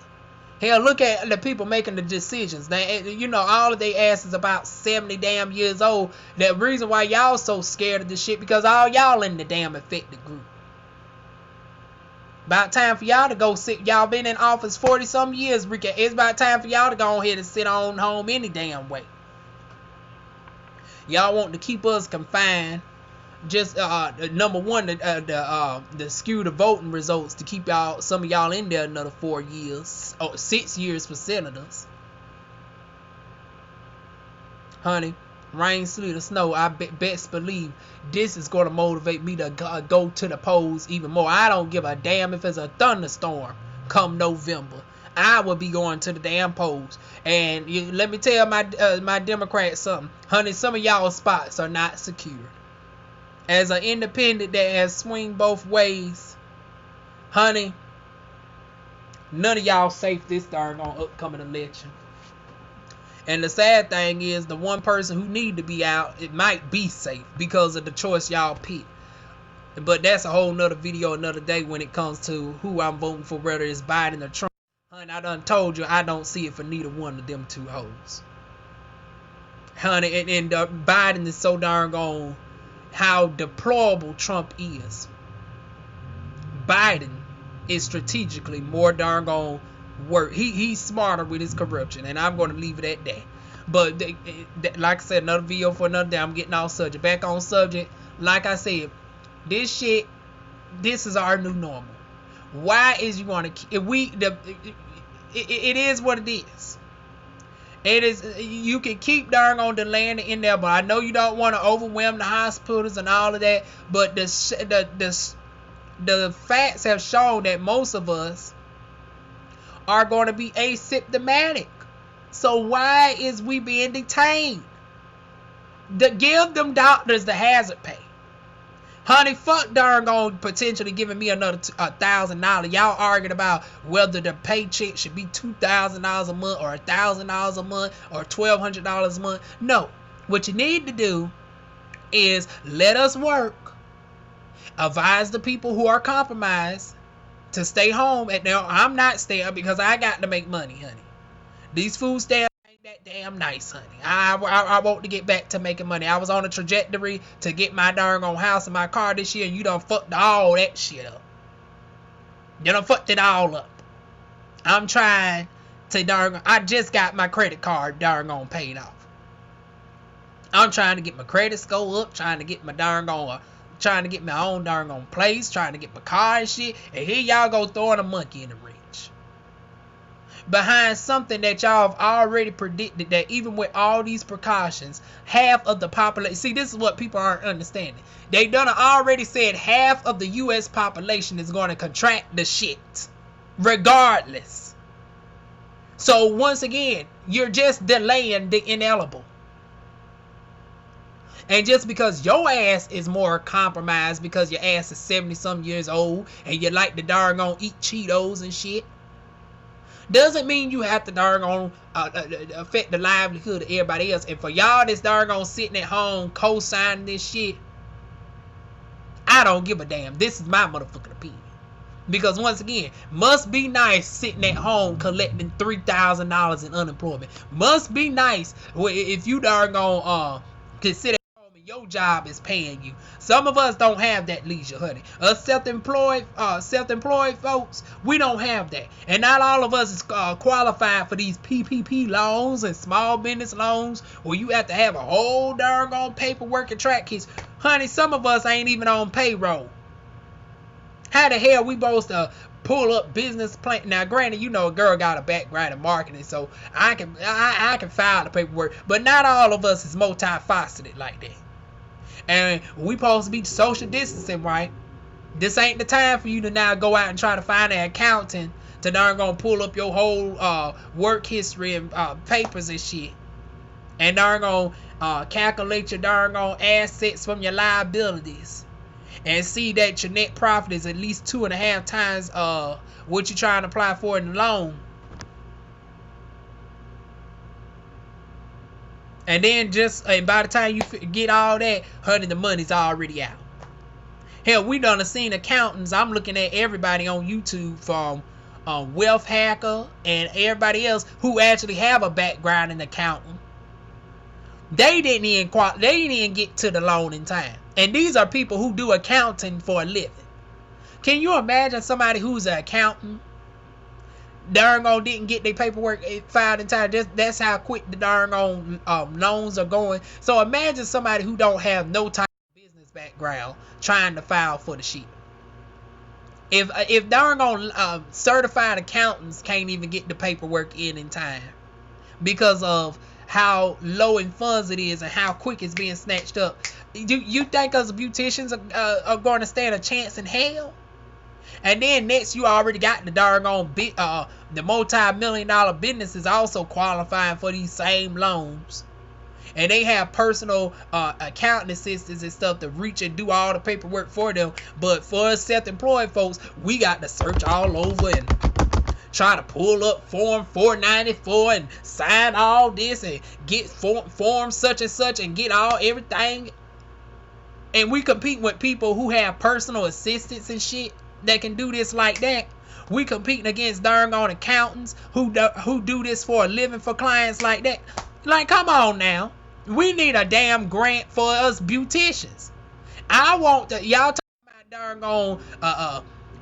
Hell, look at the people making the decisions. All of their asses about 70 damn years old. The reason why y'all so scared of this shit because all y'all in the damn affected group. About time for y'all to go sit. Y'all been in office 40 some years, Ricky. It's about time for y'all to go ahead and sit on home any damn way. Y'all want to keep us confined. Just number one, the skew the voting results to keep some of y'all in there another 4 years, 6 years for senators. Honey, rain, sleet, or snow, I best believe this is going to motivate me to go to the polls even more. I don't give a damn if it's a thunderstorm come November. I will be going to the damn polls. And let me tell my Democrats something. Honey, some of y'all spots are not secure. As an independent that has swing both ways, honey, none of y'all safe this darn upcoming election. And the sad thing is, the one person who need to be out, it might be safe because of the choice y'all pick. But that's a whole nother video another day when it comes to who I'm voting for, whether it's Biden or Trump. Honey, I done told you I don't see it for neither one of them two hoes. Honey, and Biden is so darn gone. How deplorable Trump is. Biden is strategically more darn gone work. He's smarter with his corruption, and I'm going to leave it at that. But like I said, another video for another day. I'm getting off subject. Back on subject. Like I said, this is our new normal. Why is you want to? It is what it is. It is. You can keep darn on the land in there, but I know you don't want to overwhelm the hospitals and all of that. But the facts have shown that most of us are going to be asymptomatic. So why is we being detained? Give them doctors the hazard pay. Honey, fuck darn gone potentially giving me another $1,000. Y'all arguing about whether the paycheck should be $2,000 a month or $1,000 a month or $1,200 a month. No. What you need to do is let us work. Advise the people who are compromised to stay home. Now, I'm not staying because I got to make money, honey. These food stamps ain't that damn nice, honey. I want to get back to making money. I was on a trajectory to get my darn own house and my car this year, and you done fucked all that shit up. You done fucked it all up. I'm trying to I just got my credit card darn on paid off. I'm trying to get my credit score up, trying to get my trying to get my own darn on place, trying to get my car and shit, and here y'all go throwing a monkey in the ring. Behind something that y'all have already predicted, that even with all these precautions, half of the population, see, this is what people aren't understanding. They done already said half of the U.S. population is going to contract the shit regardless. So once again, you're just delaying the inevitable. And just because your ass is more compromised because your ass is 70 some years old and you like to darn on eat Cheetos and shit, Doesn't mean you have to darn on affect the livelihood of everybody else. And for y'all that's darn on sitting at home co-signing this shit, I don't give a damn. This is my motherfucking opinion. Because once again, must be nice sitting at home collecting $3,000 in unemployment. Must be nice if you darn gonna consider your job is paying you. Some of us don't have that leisure, honey. Us self-employed folks, we don't have that. And not all of us is qualified for these PPP loans and small business loans where you have to have a whole darn on paperwork and track keys. Honey, some of us ain't even on payroll. How the hell we supposed to pull up business plan? Now, granted, you know a girl got a background in marketing, so I can file the paperwork. But not all of us is multifaceted like that. And we supposed to be social distancing, right? This ain't the time for you to now go out and try to find an accountant to darn gonna pull up your whole work history and papers and shit, and darn gonna calculate your darn gonna assets from your liabilities, and see that your net profit is at least 2.5 times what you're trying to apply for in the loan. And then and by the time you get all that, honey, the money's already out. Hell, we done seen accountants. I'm looking at everybody on YouTube from Wealth Hacker and everybody else who actually have a background in accounting. They didn't even get to the loan in time. And these are people who do accounting for a living. Can you imagine somebody who's an accountant darn on didn't get their paperwork filed in time? That's how quick the darn on loans are going. So imagine somebody who don't have no type of business background trying to file for the shit. If darn on certified accountants can't even get the paperwork in time because of how low in funds it is and how quick it's being snatched up, do you think us beauticians are going to stand a chance in hell? And then next, you already got the doggone the multi-million-dollar businesses also qualifying for these same loans, and they have personal accounting assistants and stuff to reach and do all the paperwork for them. But for us self-employed folks, we got to search all over and try to pull up form 494 and sign all this and get form such and such and get everything. And we compete with people who have personal assistants and shit that can do this like that. We competing against darn on accountants who do this for a living for clients like that. Like, come on now. We need a damn grant for us beauticians. I want y'all talking about darn on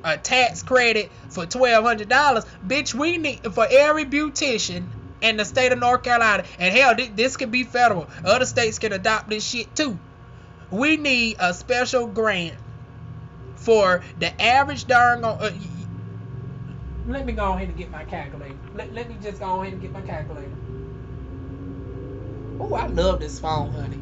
a tax credit for $1,200. Bitch, we need for every beautician in the state of North Carolina, and hell, this could be federal. Other states can adopt this shit too. We need a special grant for the average darn let me go ahead and get my calculator. Let me just go ahead and get my calculator. Oh, I love this phone, honey.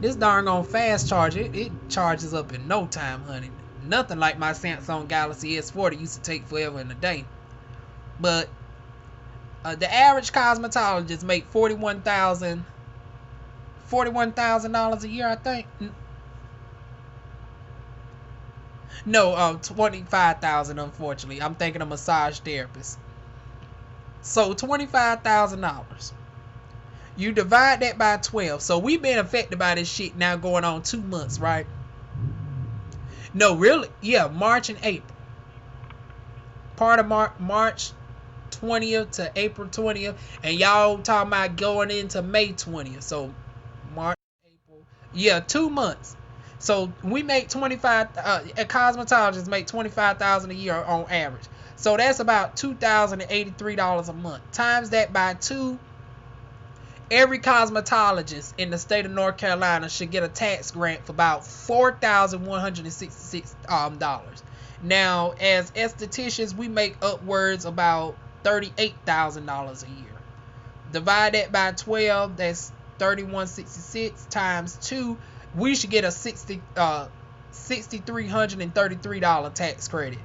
This darn on fast charge, it charges up in no time, honey. Nothing like my Samsung Galaxy S40 used to take forever in a day. But the average cosmetologist make $41,000 a year, I think. No, $25,000. Unfortunately, I'm thinking a massage therapist. So $25,000. You divide that by 12. So we've been affected by this shit now going on 2 months, right? No, really? Yeah, March and April. Part of March 20th to April 20th, and y'all talking about going into May 20th. So March, April, yeah, 2 months. So we make cosmetologists make $25,000 a year on average. So that's about $2,083 a month. Times that by 2. Every cosmetologist in the state of North Carolina should get a tax grant for about $4,166. Now, as estheticians, we make upwards about $38,000 a year. Divide that by 12, that's $3,166 times 2. We should get a $6,333 tax credit.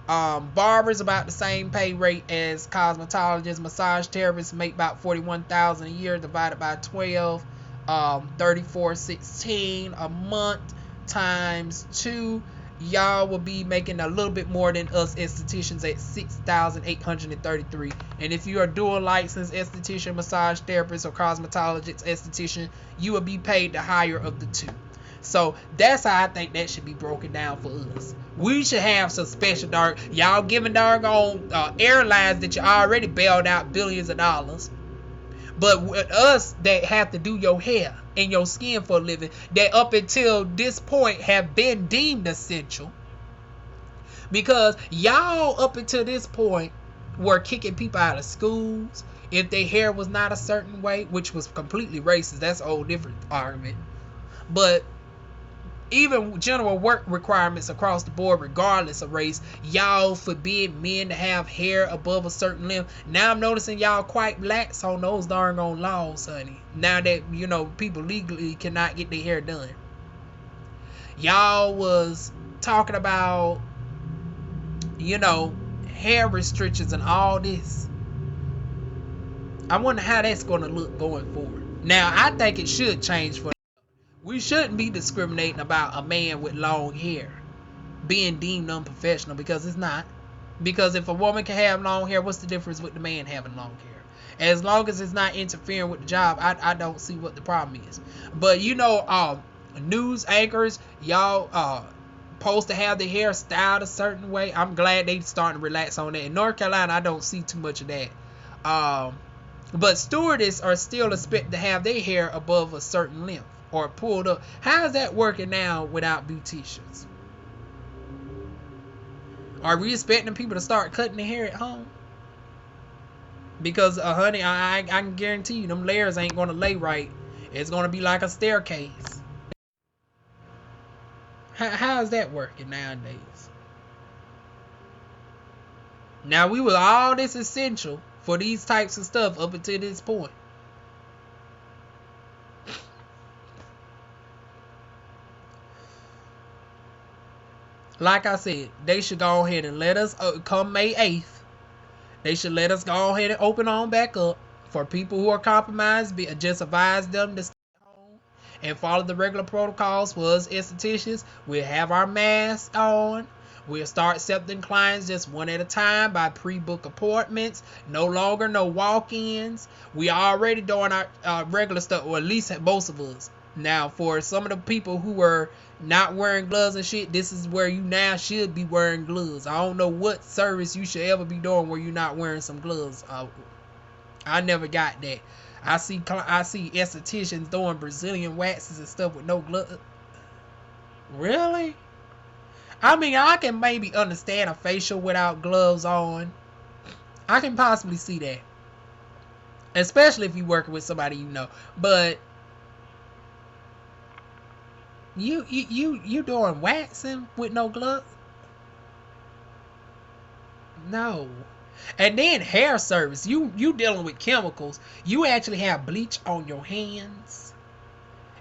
Barbers about the same pay rate as cosmetologists. Massage therapists make about $41,000 a year. Divided by 12, $3,416 a month times 2 y'all will be making a little bit more than us estheticians at $6,833. And if you are dual licensed esthetician, massage therapist, or cosmetologist esthetician, you will be paid the higher of the two. So that's how I think that should be broken down for us. We should have some special y'all giving doggone airlines that you already bailed out billions of dollars. But with us that have to do your hair and your skin for a living, that up until this point have been deemed essential, because y'all up until this point were kicking people out of schools if their hair was not a certain way, which was completely racist. That's a whole different argument. But even general work requirements across the board, regardless of race, y'all forbid men to have hair above a certain length. Now I'm noticing y'all quite lax on those darn on laws, honey. Now that, you know, people legally cannot get their hair done. Y'all was talking about, you know, hair restrictions and all this. I wonder how that's going to look going forward. Now, I think it should change for. We shouldn't be discriminating about a man with long hair being deemed unprofessional, because it's not. Because if a woman can have long hair, what's the difference with the man having long hair? As long as it's not interfering with the job, I don't see what the problem is. But you know, news anchors, y'all supposed to have their hair styled a certain way. I'm glad they starting to relax on that. In North Carolina, I don't see too much of that. But stewardesses are still expected to have their hair above a certain length or pulled up. How is that working now without beauticians? Are we expecting people to start cutting their hair at home? Because, honey, I can guarantee you them layers ain't going to lay right. It's going to be like a staircase. How is that working nowadays? Now, we were all this essential for these types of stuff up until this point. Like I said, they should go ahead and let us, come May 8th, they should let us go ahead and open on back up. For people who are compromised, just advise them to stay home and follow the regular protocols. For us estheticians, we'll have our masks on. We'll start accepting clients just one at a time by pre-book appointments. No longer no walk-ins. We already doing our regular stuff, or at least most of us. Now, for some of the people who were not wearing gloves and shit, this is where you now should be wearing gloves. I don't know what service you should ever be doing where you're not wearing some gloves. I never got that. I see estheticians doing Brazilian waxes and stuff with no gloves. Really? I mean, I can maybe understand a facial without gloves on. I can possibly see that, especially if you're working with somebody you know. But you doing waxing with no gloves? No. And then hair service, you dealing with chemicals. You actually have bleach on your hands,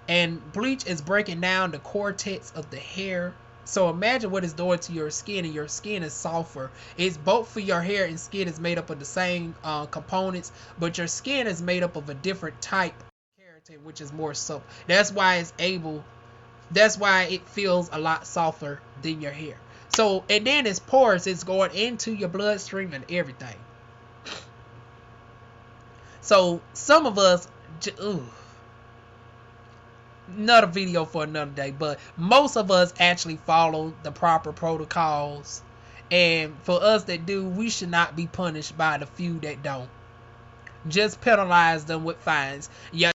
and bleach is breaking down the cortex of the hair. So imagine what it's doing to your skin, and your skin is sulfur. It's both for your hair and skin is made up of the same components, but your skin is made up of a different type of keratin, which is more soft. That's why it feels a lot softer than your hair. So, and then it's porous. It's going into your bloodstream and everything. So, some of us, another video for another day, but most of us actually follow the proper protocols. And for us that do, we should not be punished by the few that don't. Just penalize them with fines. Yeah.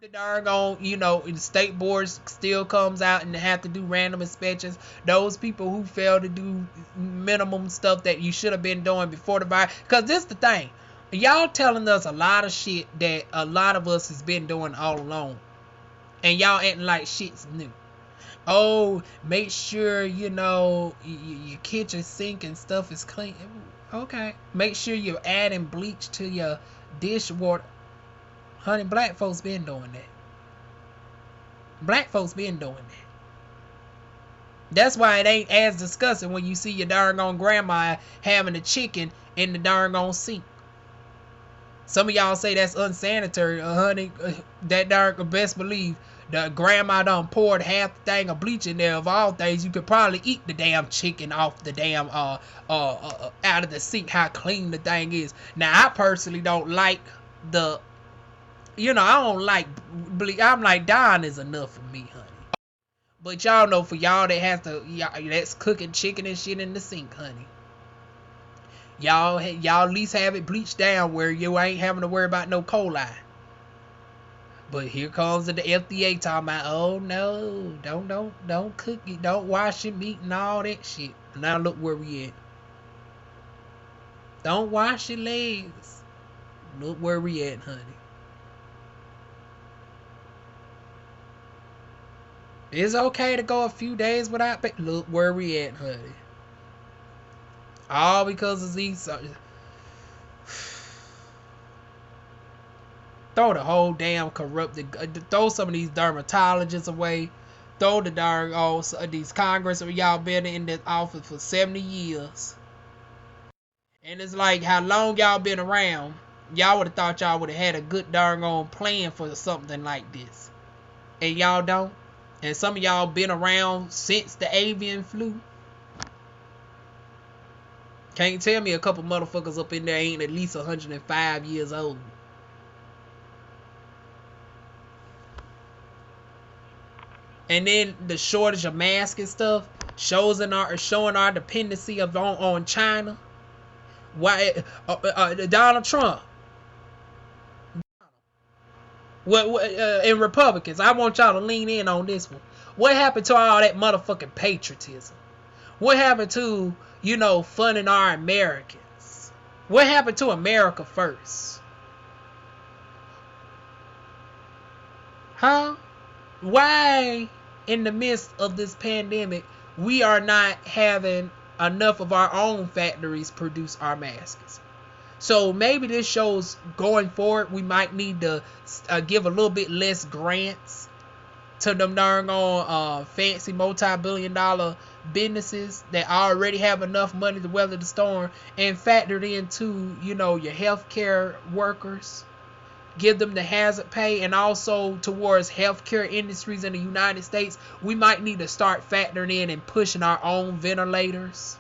The darn on, the state boards still comes out and they have to do random inspections. Those people who fail to do minimum stuff that you should have been doing before the virus. Because this is the thing. Y'all telling us a lot of shit that a lot of us has been doing all along. And y'all acting like shit's new. Oh, make sure, your kitchen sink and stuff is clean. Okay. Make sure you're adding bleach to your dishwater. Honey, black folks been doing that. Black folks been doing that. That's why it ain't as disgusting when you see your darn on grandma having a chicken in the darn on sink. Some of y'all say that's unsanitary, honey. That darn, best believe The grandma done poured half the thing of bleach in there. Of all things, you could probably eat the damn chicken off the damn out of the sink. How clean the thing is. Now, I personally don't like the, I don't like bleach. I'm like, Dawn is enough for me, honey. But y'all know, for y'all that has to, that's cooking chicken and shit in the sink, honey. Y'all at least have it bleached down where you ain't having to worry about no coli. But here comes the FDA talking about, oh no, don't cook it, don't wash your meat and all that shit. Now look where we at. Don't wash your legs. Look where we at, honey. It's okay to go a few days without pay. Look where we at, honey. All because of these. Throw the whole damn corrupted. Throw some of these dermatologists away. Throw the darn these Congress, y'all been in this office for 70 years. And it's like, how long y'all been around? Y'all would have thought y'all would have had a good darn on plan for something like this. And y'all don't. And some of y'all been around since the avian flu. Can't tell me a couple motherfuckers up in there ain't at least 105 years old. And then the shortage of masks and stuff showing our dependency on China. Why Donald Trump? And Republicans, I want y'all to lean in on this one. What happened to all that motherfucking patriotism? What happened to, funding our Americans? What happened to America first? Huh? Why, in the midst of this pandemic, we are not having enough of our own factories produce our masks? So maybe this shows going forward, we might need to give a little bit less grants to them darn on fancy multi-billion-dollar businesses that already have enough money to weather the storm, and factored into, your healthcare workers. Give them the hazard pay, and also towards healthcare industries in the United States, we might need to start factoring in and pushing our own ventilators,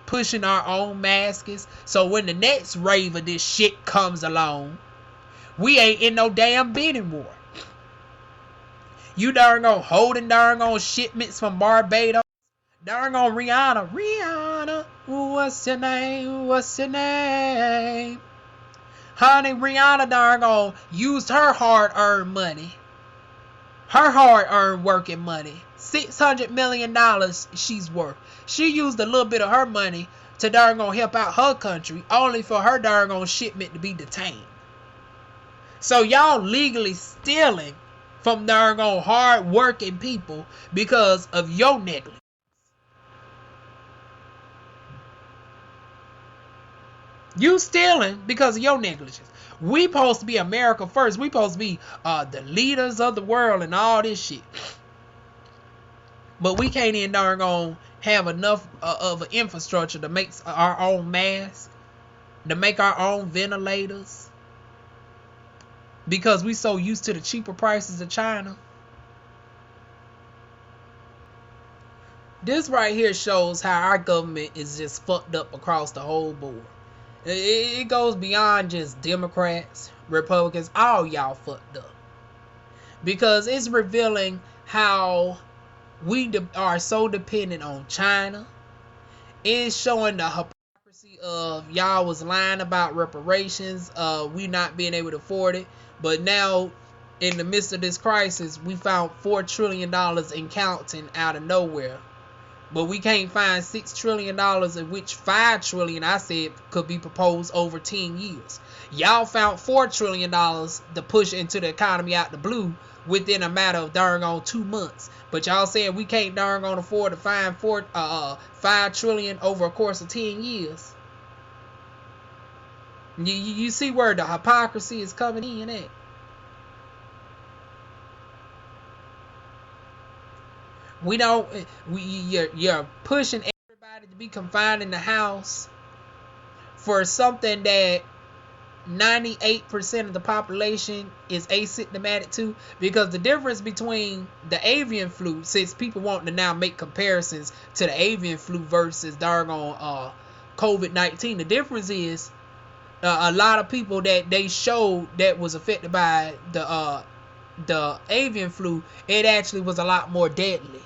pushing our own masks, so when the next wave of this shit comes along, we ain't in no damn bidding war. You darn on holding darn on shipments from Barbados. Darn on Rihanna, what's your name? Honey, Rihanna darn on used her hard-earned money. Her hard-earned working money. $600 million she's worth. She used a little bit of her money to darn on help out her country, only for her darn on shipment to be detained. So y'all legally stealing from darn on hard-working people because of your negligence. You stealing because of your negligence. We supposed to be America first. We supposed to be the leaders of the world and all this shit. But we can't even darn on have enough of an infrastructure to make our own masks, to make our own ventilators, because we so used to the cheaper prices of China. This right here shows how our government is just fucked up across the whole board. It goes beyond just Democrats, Republicans, all y'all fucked up. Because it's revealing how we are so dependent on China. It's showing the hypocrisy of y'all was lying about reparations, we not being able to afford it. But now, in the midst of this crisis, we found $4 trillion in counting out of nowhere. But we can't find $6 trillion, of which $5 trillion, I said, could be proposed over 10 years. Y'all found $4 trillion to push into the economy out the blue within a matter of darn on 2 months. But y'all saying we can't darn on afford to find $5 trillion over a course of 10 years. You see where the hypocrisy is coming in at. You're pushing everybody to be confined in the house for something that 98% of the population is asymptomatic too, because the difference between the avian flu, since people want to now make comparisons to the avian flu versus doggone COVID-19, the difference is a lot of people that they showed that was affected by the avian flu, it actually was a lot more deadly.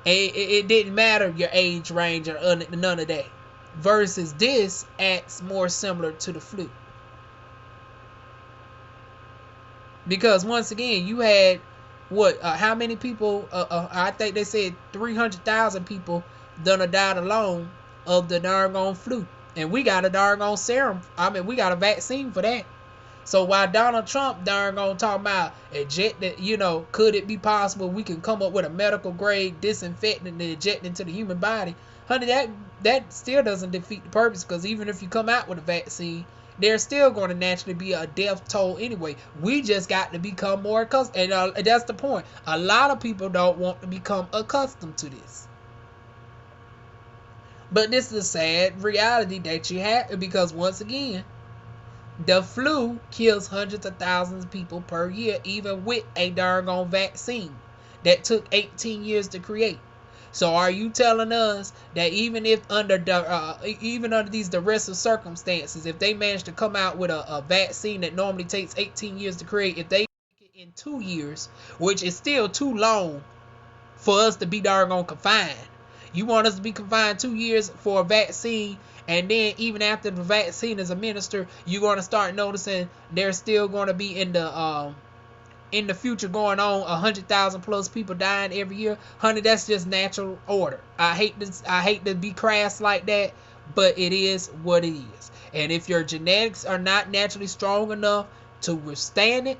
It didn't matter your age range or none of that. Versus this acts more similar to the flu. Because once again, you had what? How many people? I think they said 300,000 people done died alone of the darn flu, and we got a darn serum. I mean, we got a vaccine for that. So while Donald Trump darn talk about eject that, could it be possible we can come up with a medical grade disinfectant to inject into the human body? Honey, that still doesn't defeat the purpose, because even if you come out with a vaccine, there's still going to naturally be a death toll anyway. We just got to become more accustomed, and that's the point. A lot of people don't want to become accustomed to this. But this is a sad reality that you have, because once again, the flu kills hundreds of thousands of people per year, even with a darn vaccine that took 18 years to create. So are you telling us that even under these duress of circumstances, if they manage to come out with a vaccine that normally takes 18 years to create, if they make it in 2 years, which is still too long for us to be darn confined? You want us to be confined 2 years for a vaccine, and then even after the vaccine is administered, you're going to start noticing there's still going to be in the future going on 100,000 plus people dying every year. Honey, that's just natural order. I hate to be crass like that, but it is what it is. And if your genetics are not naturally strong enough to withstand it,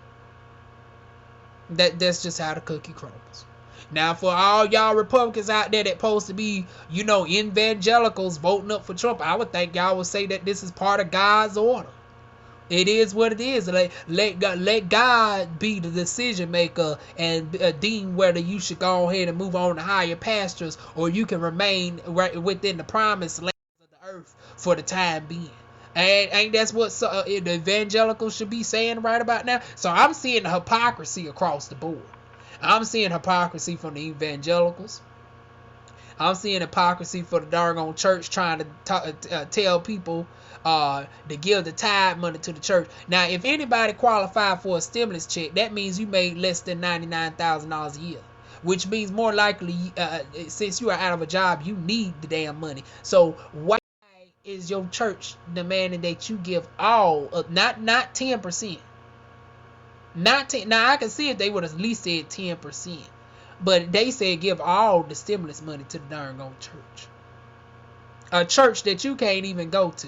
that's just how the cookie crumbles. Now, for all y'all Republicans out there that supposed to be, evangelicals voting up for Trump, I would think y'all would say that this is part of God's order. It is what it is. Let God be the decision maker and deem whether you should go ahead and move on to higher pastures, or you can remain right within the promised land of the earth for the time being. And ain't that's what the evangelicals should be saying right about now? So I'm seeing the hypocrisy across the board. I'm seeing hypocrisy from the evangelicals. I'm seeing hypocrisy for the doggone church trying to tell people to give the tithe money to the church. Now, if anybody qualified for a stimulus check, that means you made less than $99,000 a year, which means more likely, since you are out of a job, you need the damn money. So why is your church demanding that you give all, not 10%? Not 10. Now I can see if they would have at least said 10%, but they said give all the stimulus money to the darn church, a church that you can't even go to.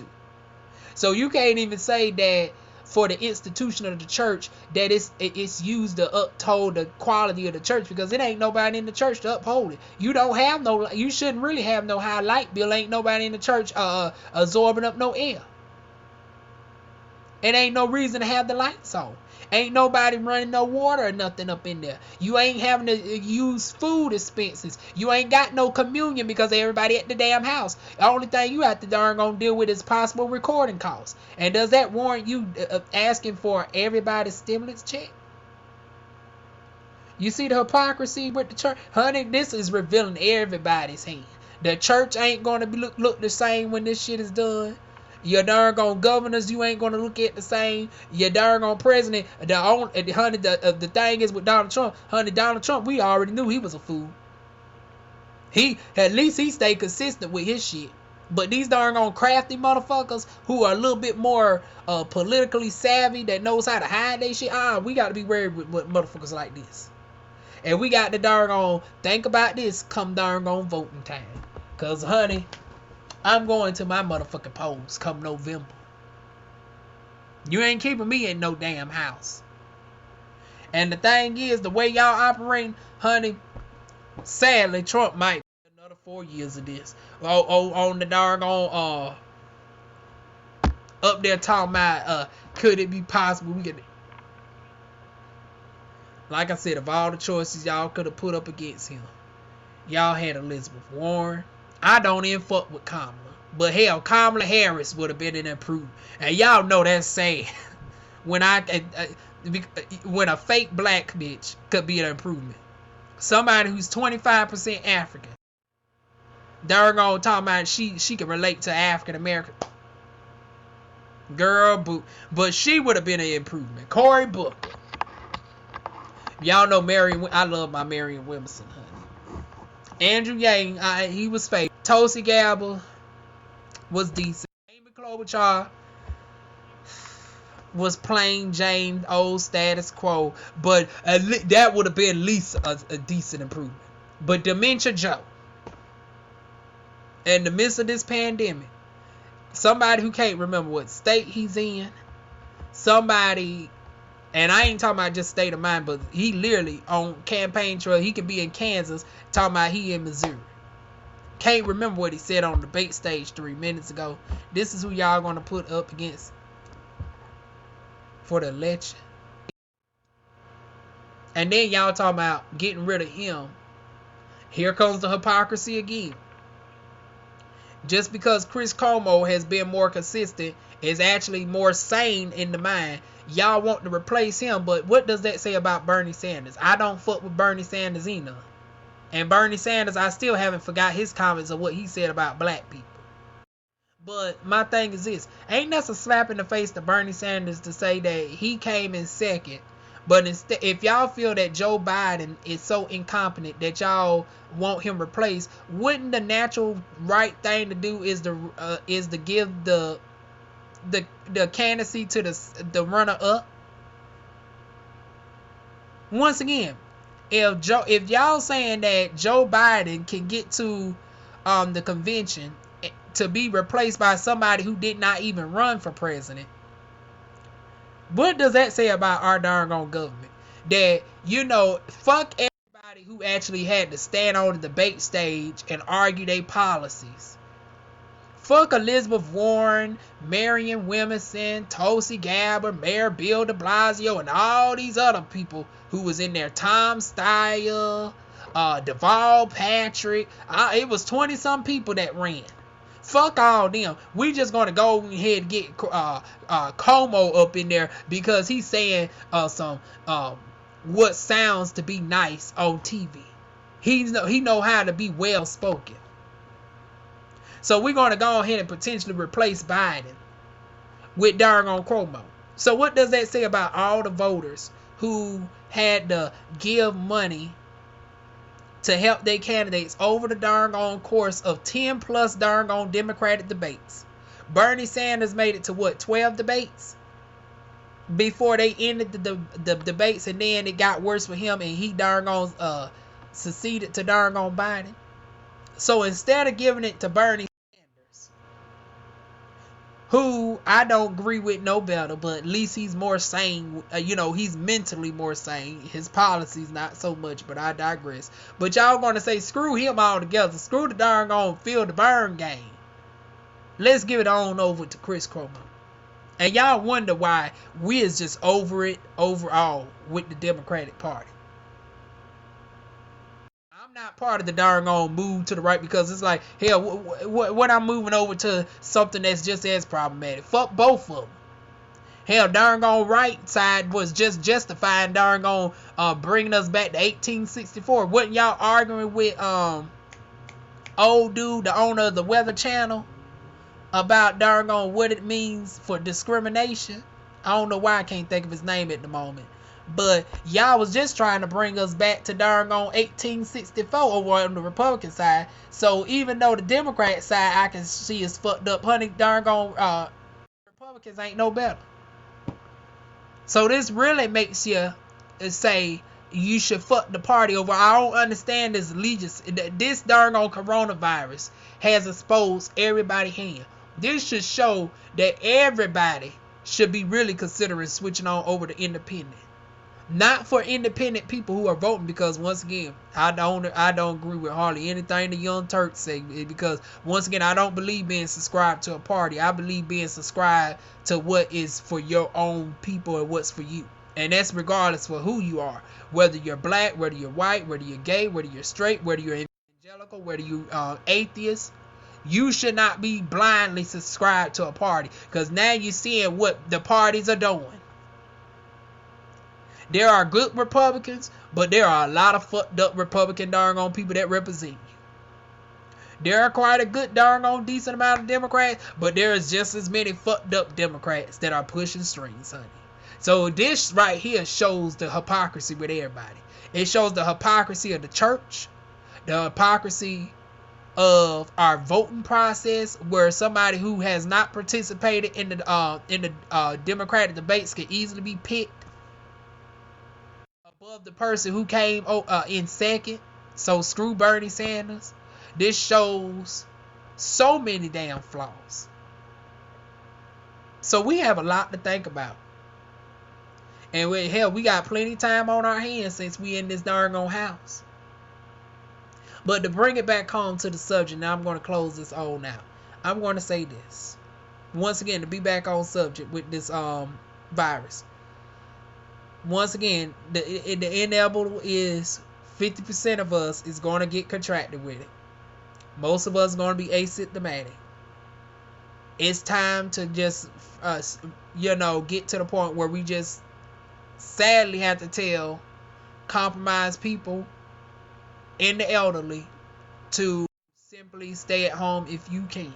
So you can't even say that for the institution of the church that it's used to uphold the quality of the church, because it ain't nobody in the church to uphold it. You shouldn't really have no high light bill. Ain't nobody in the church absorbing up no air. It ain't no reason to have the lights on. Ain't nobody running no water or nothing up in there. You ain't having to use food expenses. You ain't got no communion because everybody at the damn house. The only thing you have to darn deal with is possible recording costs. And does that warrant you asking for everybody's stimulus check? You see the hypocrisy with the church? Honey, this is revealing everybody's hand. The church ain't going to be look the same when this shit is done. Your darn governors, you ain't gonna look at the same. Your darn president, the thing is with Donald Trump, Donald Trump, we already knew he was a fool. At least he stayed consistent with his shit. But these darn crafty motherfuckers who are a little bit more politically savvy, that knows how to hide their shit, we got to be wary with motherfuckers like this. And we got to darn think about this come darn voting time. Cause honey, I'm going to my motherfucking polls come November. You ain't keeping me in no damn house. And the thing is, the way y'all operating, honey, sadly, Trump might get another 4 years of this. On the doggone, up there talking about, could it be possible we could... Like I said, of all the choices y'all could have put up against him, y'all had Elizabeth Warren. I don't even fuck with Kamala. But hell, Kamala Harris would have been an improvement. And y'all know that's sad. when when a fake black bitch could be an improvement. Somebody who's 25% African. They're gonna talk about she can relate to African American. Girl, but she would have been an improvement. Cory Booker. Y'all know Marion. I love my Marion Williamson, honey. Andrew Yang, he was fake. Tulsi Gabbard was decent. Amy Klobuchar was plain Jane, old status quo. But that would have been at least a decent improvement. But Dementia Joe, in the midst of this pandemic, somebody who can't remember what state he's in, somebody, and I ain't talking about just state of mind, but he literally on campaign trail, he could be in Kansas, talking about he in Missouri. Can't remember what he said on the debate stage 3 minutes ago. This is who y'all gonna put up against for the election. And then y'all talking about getting rid of him. Here comes the hypocrisy again. Just because Chris Cuomo has been more consistent, is actually more sane in the mind, y'all want to replace him. But what does that say about Bernie Sanders? I don't fuck with Bernie Sanders either. And Bernie Sanders, I still haven't forgot his comments of what he said about black people. But my thing is this. Ain't that a slap in the face to Bernie Sanders to say that he came in second? But instead, if y'all feel that Joe Biden is so incompetent that y'all want him replaced, wouldn't the natural right thing to do is to give the candidacy to the runner up? Once again, if y'all saying that Joe Biden can get to the convention to be replaced by somebody who did not even run for president, what does that say about our darn own government? That, fuck everybody who actually had to stand on the debate stage and argue their policies. Fuck Elizabeth Warren, Marion Williamson, Tulsi Gabbard, Mayor Bill de Blasio, and all these other people who was in there. Tom Steyer, Deval Patrick. It was 20-some people that ran. Fuck all them. We just gonna go ahead and get Cuomo up in there because he's saying some what sounds to be nice on TV. He know how to be well spoken. So we're gonna go ahead and potentially replace Biden with darn Cuomo. So what does that say about all the voters who had to give money to help their candidates over the darn course of 10 plus darn Democratic debates? Bernie Sanders made it to 12 debates before they ended the debates, and then it got worse for him and he succeeded to Biden. So instead of giving it to Bernie Sanders, who I don't agree with no better, but at least he's more sane. He's mentally more sane. His policies not so much, but I digress. But y'all gonna say screw him altogether. Screw the darn Feel the Burn game. Let's give it on over to Chris Cuomo. And y'all wonder why we is just over it overall with the Democratic Party. I'm not part of the darn move to the right because it's like, hell, what I'm moving over to something that's just as problematic. Fuck both of them. Hell, darn right side was just justifying darn bringing us back to 1864. Wasn't y'all arguing with old dude, the owner of the Weather Channel, about darn what it means for discrimination? I don't know why I can't think of his name at the moment. But y'all was just trying to bring us back to darn 1864 over on the Republican side. So even though the Democrat side I can see is fucked up, honey, darn Republicans ain't no better. So this really makes you say you should fuck the party over. I don't understand this allegiance. This darn coronavirus has exposed everybody's hand. This should show that everybody should be really considering switching on over to independent. Not for independent people who are voting, because once again, I don't agree with hardly anything the Young Turks say, because once again, I don't believe being subscribed to a party. I believe being subscribed to what is for your own people and what's for you. And that's regardless for who you are, whether you're black, whether you're white, whether you're gay, whether you're straight, whether you're evangelical, whether you atheist. You should not be blindly subscribed to a party, because now you're seeing what the parties are doing. There are good Republicans, but there are a lot of fucked up Republican darn on people that represent you. There are quite a good darn on decent amount of Democrats, but there is just as many fucked up Democrats that are pushing strings, honey. So this right here shows the hypocrisy with everybody. It shows the hypocrisy of the church, the hypocrisy of our voting process, where somebody who has not participated in the Democratic debates can easily be picked above the person who came in second. So screw Bernie Sanders. This shows so many damn flaws. So we have a lot to think about. And we got plenty of time on our hands since we in this darn old house. But to bring it back home to the subject, now I'm going to close this on now. I'm going to say this. Once again, to be back on subject with this virus. Once again, the inevitable is 50% of us is going to get contracted with it. Most of us are going to be asymptomatic. It's time to just, get to the point where we just sadly have to tell compromised people and the elderly to simply stay at home if you can.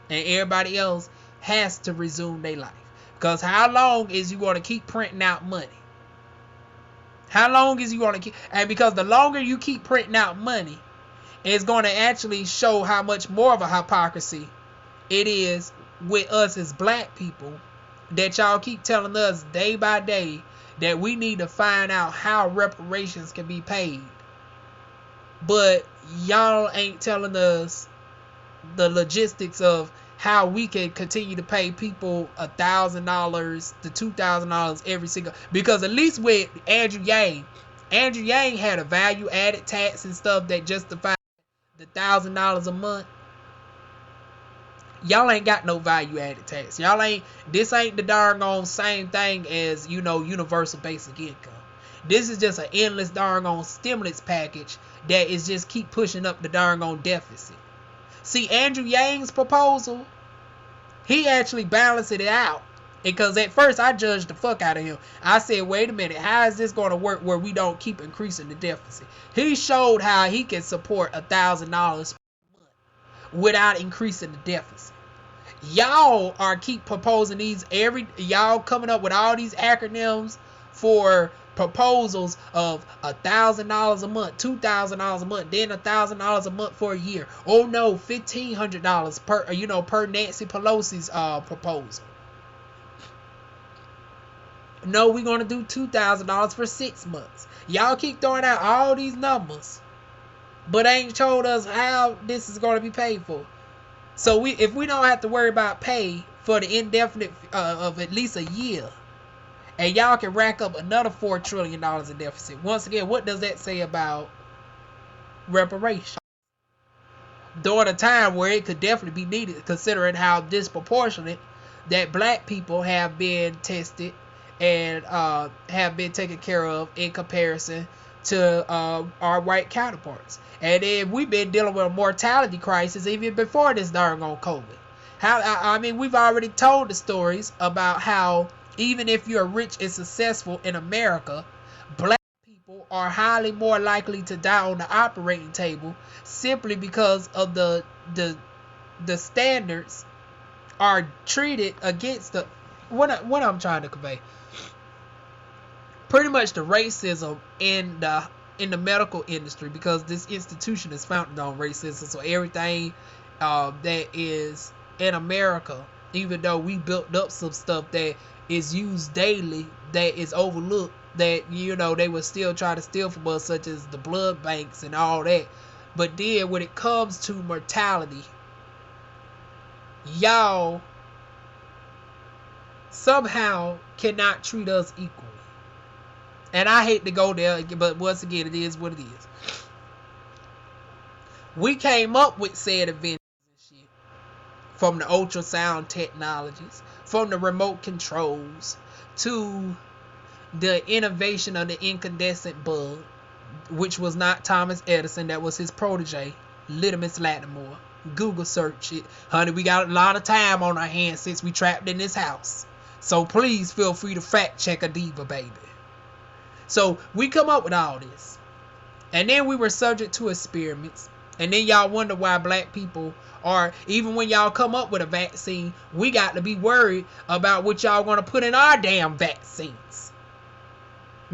And everybody else has to resume their life. Because how long is you going to keep printing out money? How long is you going to keep... And because the longer you keep printing out money, it's going to actually show how much more of a hypocrisy it is with us as black people, that y'all keep telling us day by day that we need to find out how reparations can be paid. But y'all ain't telling us the logistics of how we can continue to pay people $1,000 to $2,000 every single... Because at least with Andrew Yang had a value-added tax and stuff that justified the $1,000 a month. Y'all ain't got no value-added tax. This ain't the darn on same thing as, universal basic income. This is just an endless darn on stimulus package that is just keep pushing up the darn on deficit. See, Andrew Yang's proposal, he actually balanced it out. Because at first I judged the fuck out of him. I said, wait a minute, how is this going to work where we don't keep increasing the deficit? He showed how he can support $1,000 per month without increasing the deficit. Y'all are keep proposing y'all coming up with all these acronyms for proposals of $1,000 a month, $2,000 a month, then $1,000 a month for a year. Oh no, $1,500 per Nancy Pelosi's proposal. No, we're going to do $2,000 for 6 months. Y'all keep throwing out all these numbers, but ain't told us how this is going to be paid for. So if we don't have to worry about pay for the indefinite of at least a year, and y'all can rack up another $4 trillion in deficit. Once again, what does that say about reparations? During a time where it could definitely be needed, considering how disproportionate that black people have been tested and have been taken care of in comparison to our white counterparts. And then we've been dealing with a mortality crisis even before this darn on COVID. We've already told the stories about how even if you're rich and successful in America, black people are highly more likely to die on the operating table simply because of the standards are treated against the... What I'm trying to convey, pretty much the racism in the medical industry, because this institution is founded on racism. So everything that is in America, even though we built up some stuff that is used daily, that is overlooked, that they will still try to steal from us, such as the blood banks and all that. But then when it comes to mortality, y'all somehow cannot treat us equally. And I hate to go there, but once again, it is what it is. We came up with said inventions and shit, from the ultrasound technologies, from the remote controls, to the innovation of the incandescent bulb, which was not Thomas Edison, that was his protege, Littimus Lattimore. Google search it. Honey, we got a lot of time on our hands since we trapped in this house. So please feel free to fact check a diva, baby. So we come up with all this. And then we were subject to experiments. And then y'all wonder why black people are, even when y'all come up with a vaccine, we got to be worried about what y'all going to put in our damn vaccines.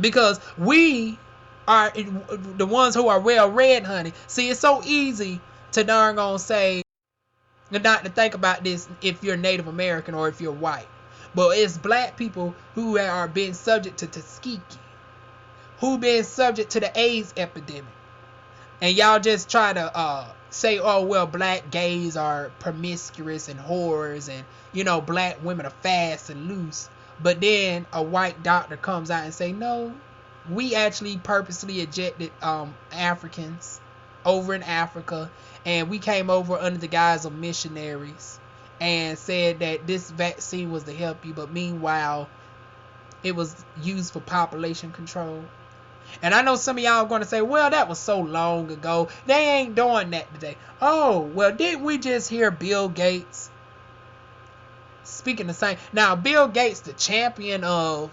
Because we are the ones who are well read, honey. See, it's so easy to darn gonna say, not to think about this if you're Native American or if you're white. But it's black people who are being subject to Tuskegee, who been subject to the AIDS epidemic. And y'all just try to say, oh, well, black gays are promiscuous and whores, and, you know, black women are fast and loose. But then a white doctor comes out and say, no, we actually purposely ejected Africans over in Africa, and we came over under the guise of missionaries and said that this vaccine was to help you, but meanwhile, it was used for population control. And I know some of y'all are going to say, well, that was so long ago. They ain't doing that today. Oh, well, didn't we just hear Bill Gates speaking the same? Now, Bill Gates, the champion of,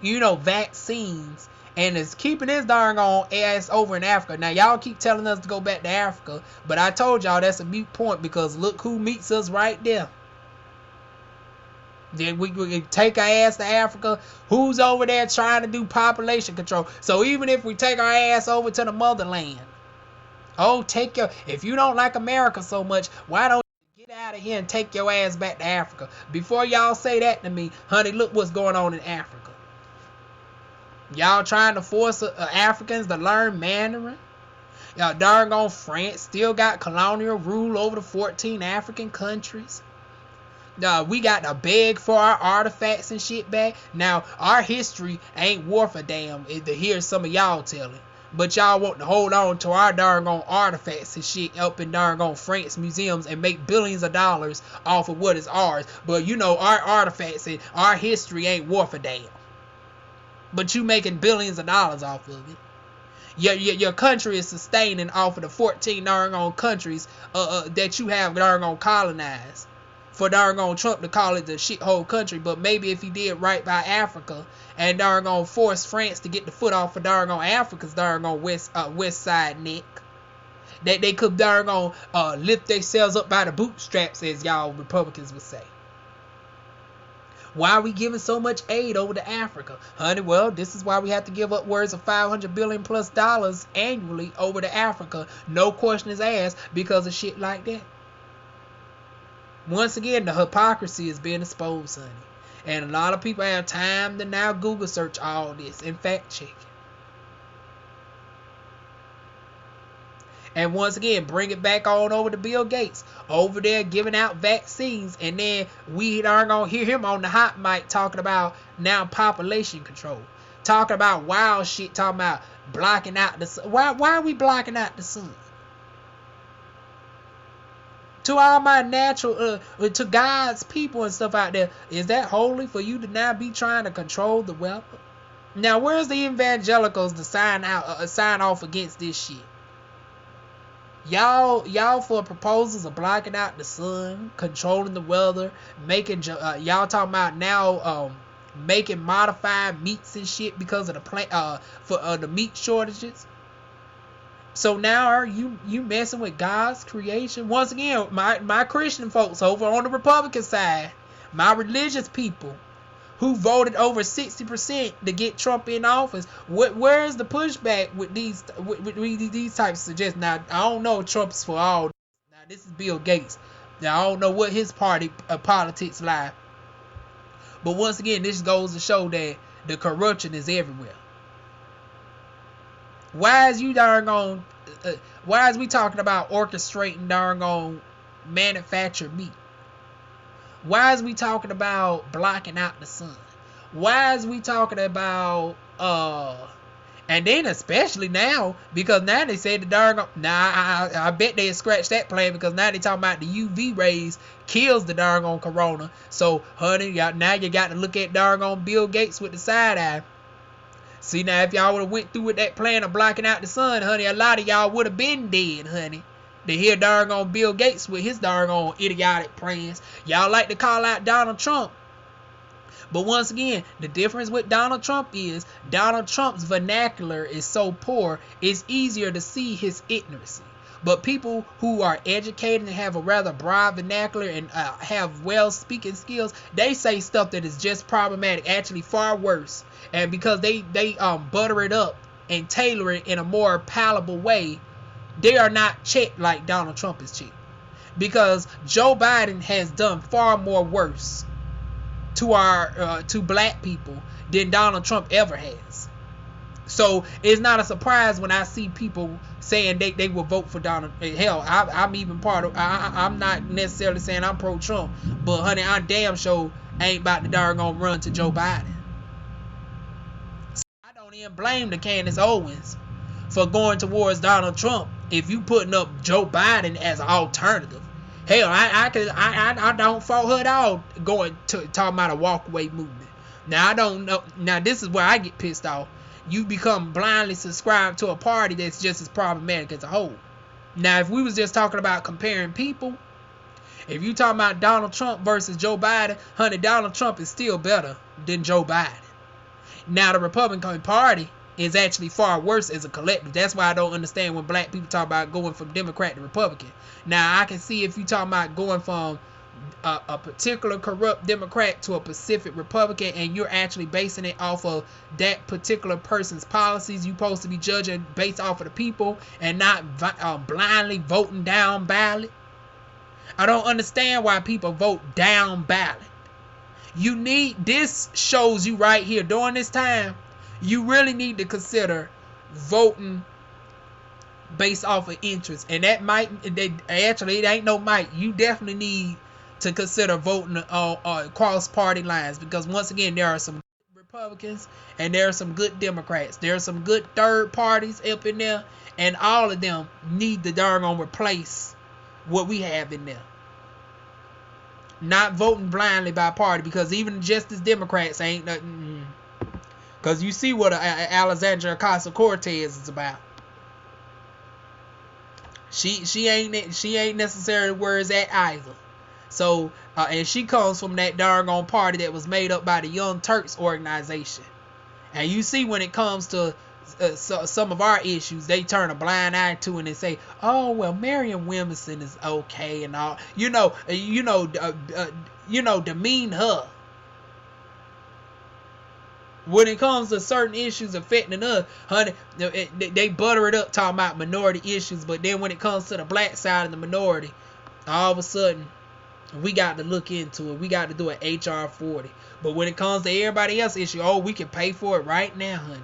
you know, vaccines, and is keeping his darn on ass over in Africa. Now, y'all keep telling us to go back to Africa, but I told y'all that's a moot point, because look who meets us right there. Then we take our ass to Africa. Who's over there trying to do population control? So even if we take our ass over to the motherland, if you don't like America so much, why don't you get out of here and take your ass back to Africa? Before y'all say that to me, honey, look what's going on in Africa. Y'all trying to force Africans to learn Mandarin. Y'all darn on France still got colonial rule over the 14 African countries. We got to beg for our artifacts and shit back. Now, our history ain't worth a damn to hear some of y'all telling. But y'all want to hold on to our darn on artifacts and shit up in darn on France museums and make billions of dollars off of what is ours. But you know, our artifacts and our history ain't worth a damn. But you making billions of dollars off of it. Your country is sustaining off of the 14 darn on countries that you have darn on colonized. For darn on Trump to call it the shithole country, but maybe if he did right by Africa and darn on force France to get the foot off of darn on Africa's darn on west side neck, that they could darn on lift themselves up by the bootstraps, as y'all Republicans would say. Why are we giving so much aid over to Africa? Honey, well, this is why we have to give upwards of $500 billion plus annually over to Africa. No question is asked because of shit like that. Once again, the hypocrisy is being exposed, honey. And a lot of people have time to now Google search all this and fact check it. And once again, bring it back on over to Bill Gates. Over there giving out vaccines. And then we aren't going to hear him on the hot mic talking about now population control. Talking about wild shit. Talking about blocking out the sun. Why are we blocking out the sun? To all my natural, to God's people and stuff out there, is that holy for you to now be trying to control the weather? Now, where's the evangelicals to sign off against this shit? Y'all for proposals of blocking out the sun, controlling the weather, making y'all talking about now making modified meats and shit because of the meat shortages. So now are you messing with God's creation? Once again, my Christian folks over on the Republican side, my religious people who voted over 60% to get Trump in office, where is the pushback with these types of suggestions? Now, I don't know if Trump's for all. Now, this is Bill Gates. Now, I don't know what his party politics lie. But once again, this goes to show that the corruption is everywhere. Why is we talking about orchestrating darn on manufactured meat? Why is we talking about blocking out the sun? Why is we talking about and then especially now, because now they say the darn I bet they scratched that plan, because now they talking about the UV rays kills the darn on corona. So honey, now you got to look at darn on Bill Gates with the side eye. See, now, if y'all would have went through with that plan of blocking out the sun, honey, a lot of y'all would have been dead, honey. To hear darn Bill Gates with his darn idiotic plans. Y'all like to call out Donald Trump. But once again, the difference with Donald Trump is Donald Trump's vernacular is so poor, it's easier to see his ignorance. But people who are educated and have a rather broad vernacular and have well speaking skills, they say stuff that is just problematic, actually far worse. And because they butter it up and tailor it in a more palatable way, they are not checked like Donald Trump is checked. Because Joe Biden has done far more worse to black people than Donald Trump ever has. So it's not a surprise when I see people saying they will vote for Donald. Hell, I'm even part of. I'm not necessarily saying I'm pro-Trump, but honey, I damn sure ain't about to darn run to Joe Biden. So I don't even blame the Candace Owens for going towards Donald Trump if you putting up Joe Biden as an alternative. Hell, I don't fault her at all going to talking about a walkaway movement. Now I don't know. Now this is where I get pissed off. You become blindly subscribed to a party that's just as problematic as a whole. Now if we was just talking about comparing people, if you talking about Donald Trump versus Joe Biden, honey, Donald Trump is still better than Joe Biden. Now the Republican Party is actually far worse as a collective. That's why I don't understand when black people talk about going from Democrat to Republican. Now I can see if you talking about going from a particular corrupt Democrat to a Pacific Republican and you're actually basing it off of that particular person's policies, you're supposed to be judging based off of the people and not blindly voting down ballot. I don't understand why people vote down ballot. You need, this shows you right here during this time, you really need to consider voting based off of interest. And that actually, it ain't no might. You definitely need to consider voting cross party lines, because once again, there are some Republicans and there are some good Democrats. There are some good third parties up in there, and all of them need to darn replace what we have in there. Not voting blindly by party, because even just as Democrats ain't nothing. Because you see what Alexandria Ocasio-Cortez is about. She ain't necessarily where it's at either. So and she comes from that doggone party that was made up by the Young Turks organization. And you see when it comes to some of our issues, they turn a blind eye to it and say, "Oh well, Merriam-Webster is okay and all." Demean her. When it comes to certain issues affecting us, honey, they butter it up talking about minority issues, but then when it comes to the black side of the minority, all of a sudden, we got to look into it. We got to do an HR 40. But when it comes to everybody else's issue, oh, we can pay for it right now, honey.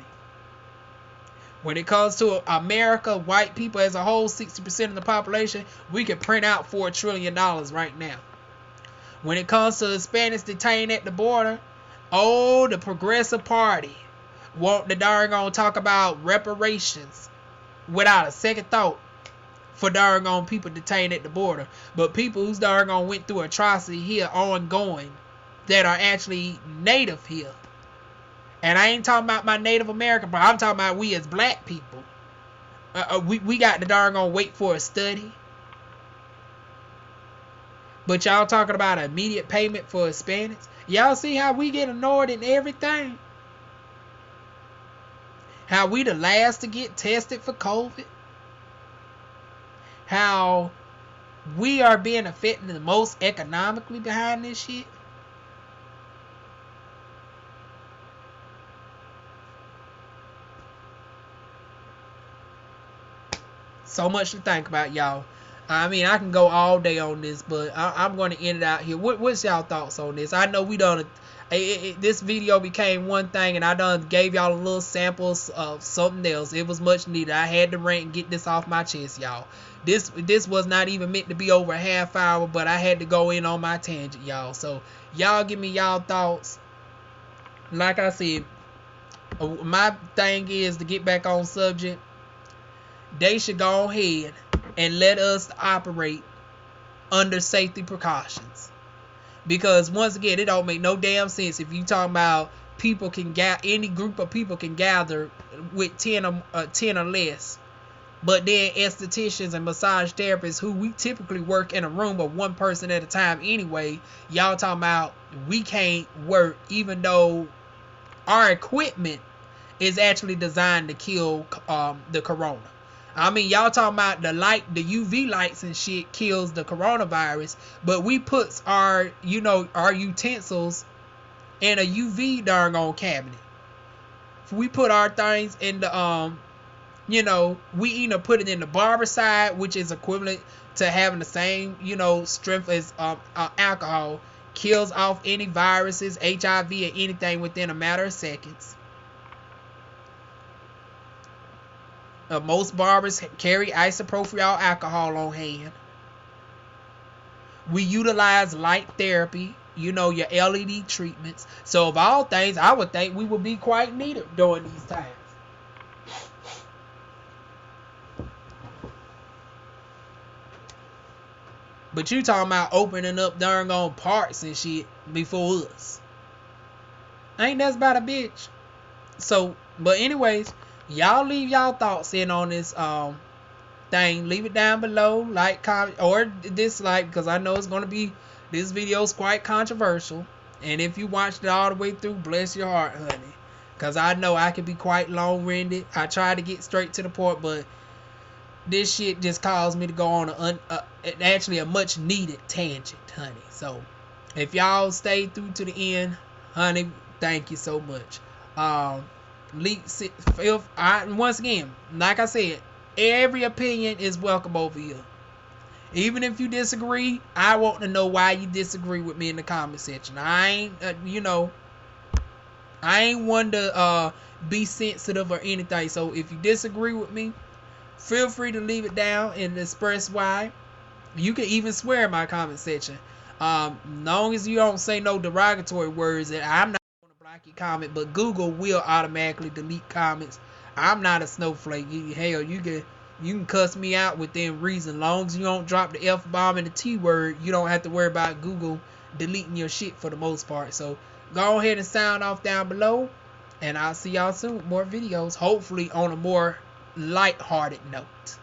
When it comes to America, white people as a whole, 60% of the population, we can print out $4 trillion right now. When it comes to Hispanics detained at the border, oh, the Progressive Party want the darn talk about reparations without a second thought for darn people detained at the border. But people who's darn went through atrocity here ongoing that are actually native here. And I ain't talking about my Native American, but I'm talking about we as black people. We got to darn wait for a study. But y'all talking about an immediate payment for Hispanics? Y'all see how we get annoyed in everything? How we the last to get tested for COVID? How we are being affected the most economically behind this shit? So much to think about, y'all. I mean, I can go all day on this, but I'm going to end it out here. What's y'all thoughts on this? I know we done this video became one thing, and I done gave y'all a little samples of something else. It was much needed. I had to rant and get this off my chest, y'all. This was not even meant to be over a half hour, but I had to go in on my tangent, y'all. So y'all give me y'all thoughts. Like I said, my thing is to get back on subject. They should go ahead and let us operate under safety precautions. Because once again, it don't make no damn sense if you talking about people can any group of people can gather with 10 or less But then estheticians and massage therapists, who we typically work in a room of one person at a time anyway, y'all talking about we can't work even though our equipment is actually designed to kill the corona. I mean, y'all talking about the UV lights and shit kills the coronavirus, but we put our utensils in a UV darn on cabinet. We put our things in the we either put it in the barber side, which is equivalent to having the same strength as alcohol, kills off any viruses, HIV, or anything within a matter of seconds. Most barbers carry isopropyl alcohol on hand. We utilize light therapy, your LED treatments. So of all things, I would think we would be quite needed during these times. But you talking about opening up darn on parks and shit before us. Ain't that about a bitch? So, but anyways, y'all leave y'all thoughts in on this thing. Leave it down below, like, comment, or dislike, because I know it's gonna be, this video is quite controversial. And if you watched it all the way through, bless your heart, honey, because I know I can be quite long-winded. I try to get straight to the point, but this shit just caused me to go on actually a much needed tangent, honey. So if y'all stay through to the end, honey, thank you so much. Once again, like I said, every opinion is welcome over here. Even if you disagree, I want to know why you disagree with me in the comment section. I ain't I ain't one to be sensitive or anything. So if you disagree with me, feel free to leave it down and express why. You can even swear in my comment section. Long as you don't say no derogatory words, and I'm not going to block your comment, but Google will automatically delete comments. I'm not a snowflake. Hell, you can cuss me out within reason. Long as you don't drop the F-bomb and the T-word, you don't have to worry about Google deleting your shit for the most part. So go ahead and sound off down below, and I'll see y'all soon with more videos, hopefully on a more light-hearted note.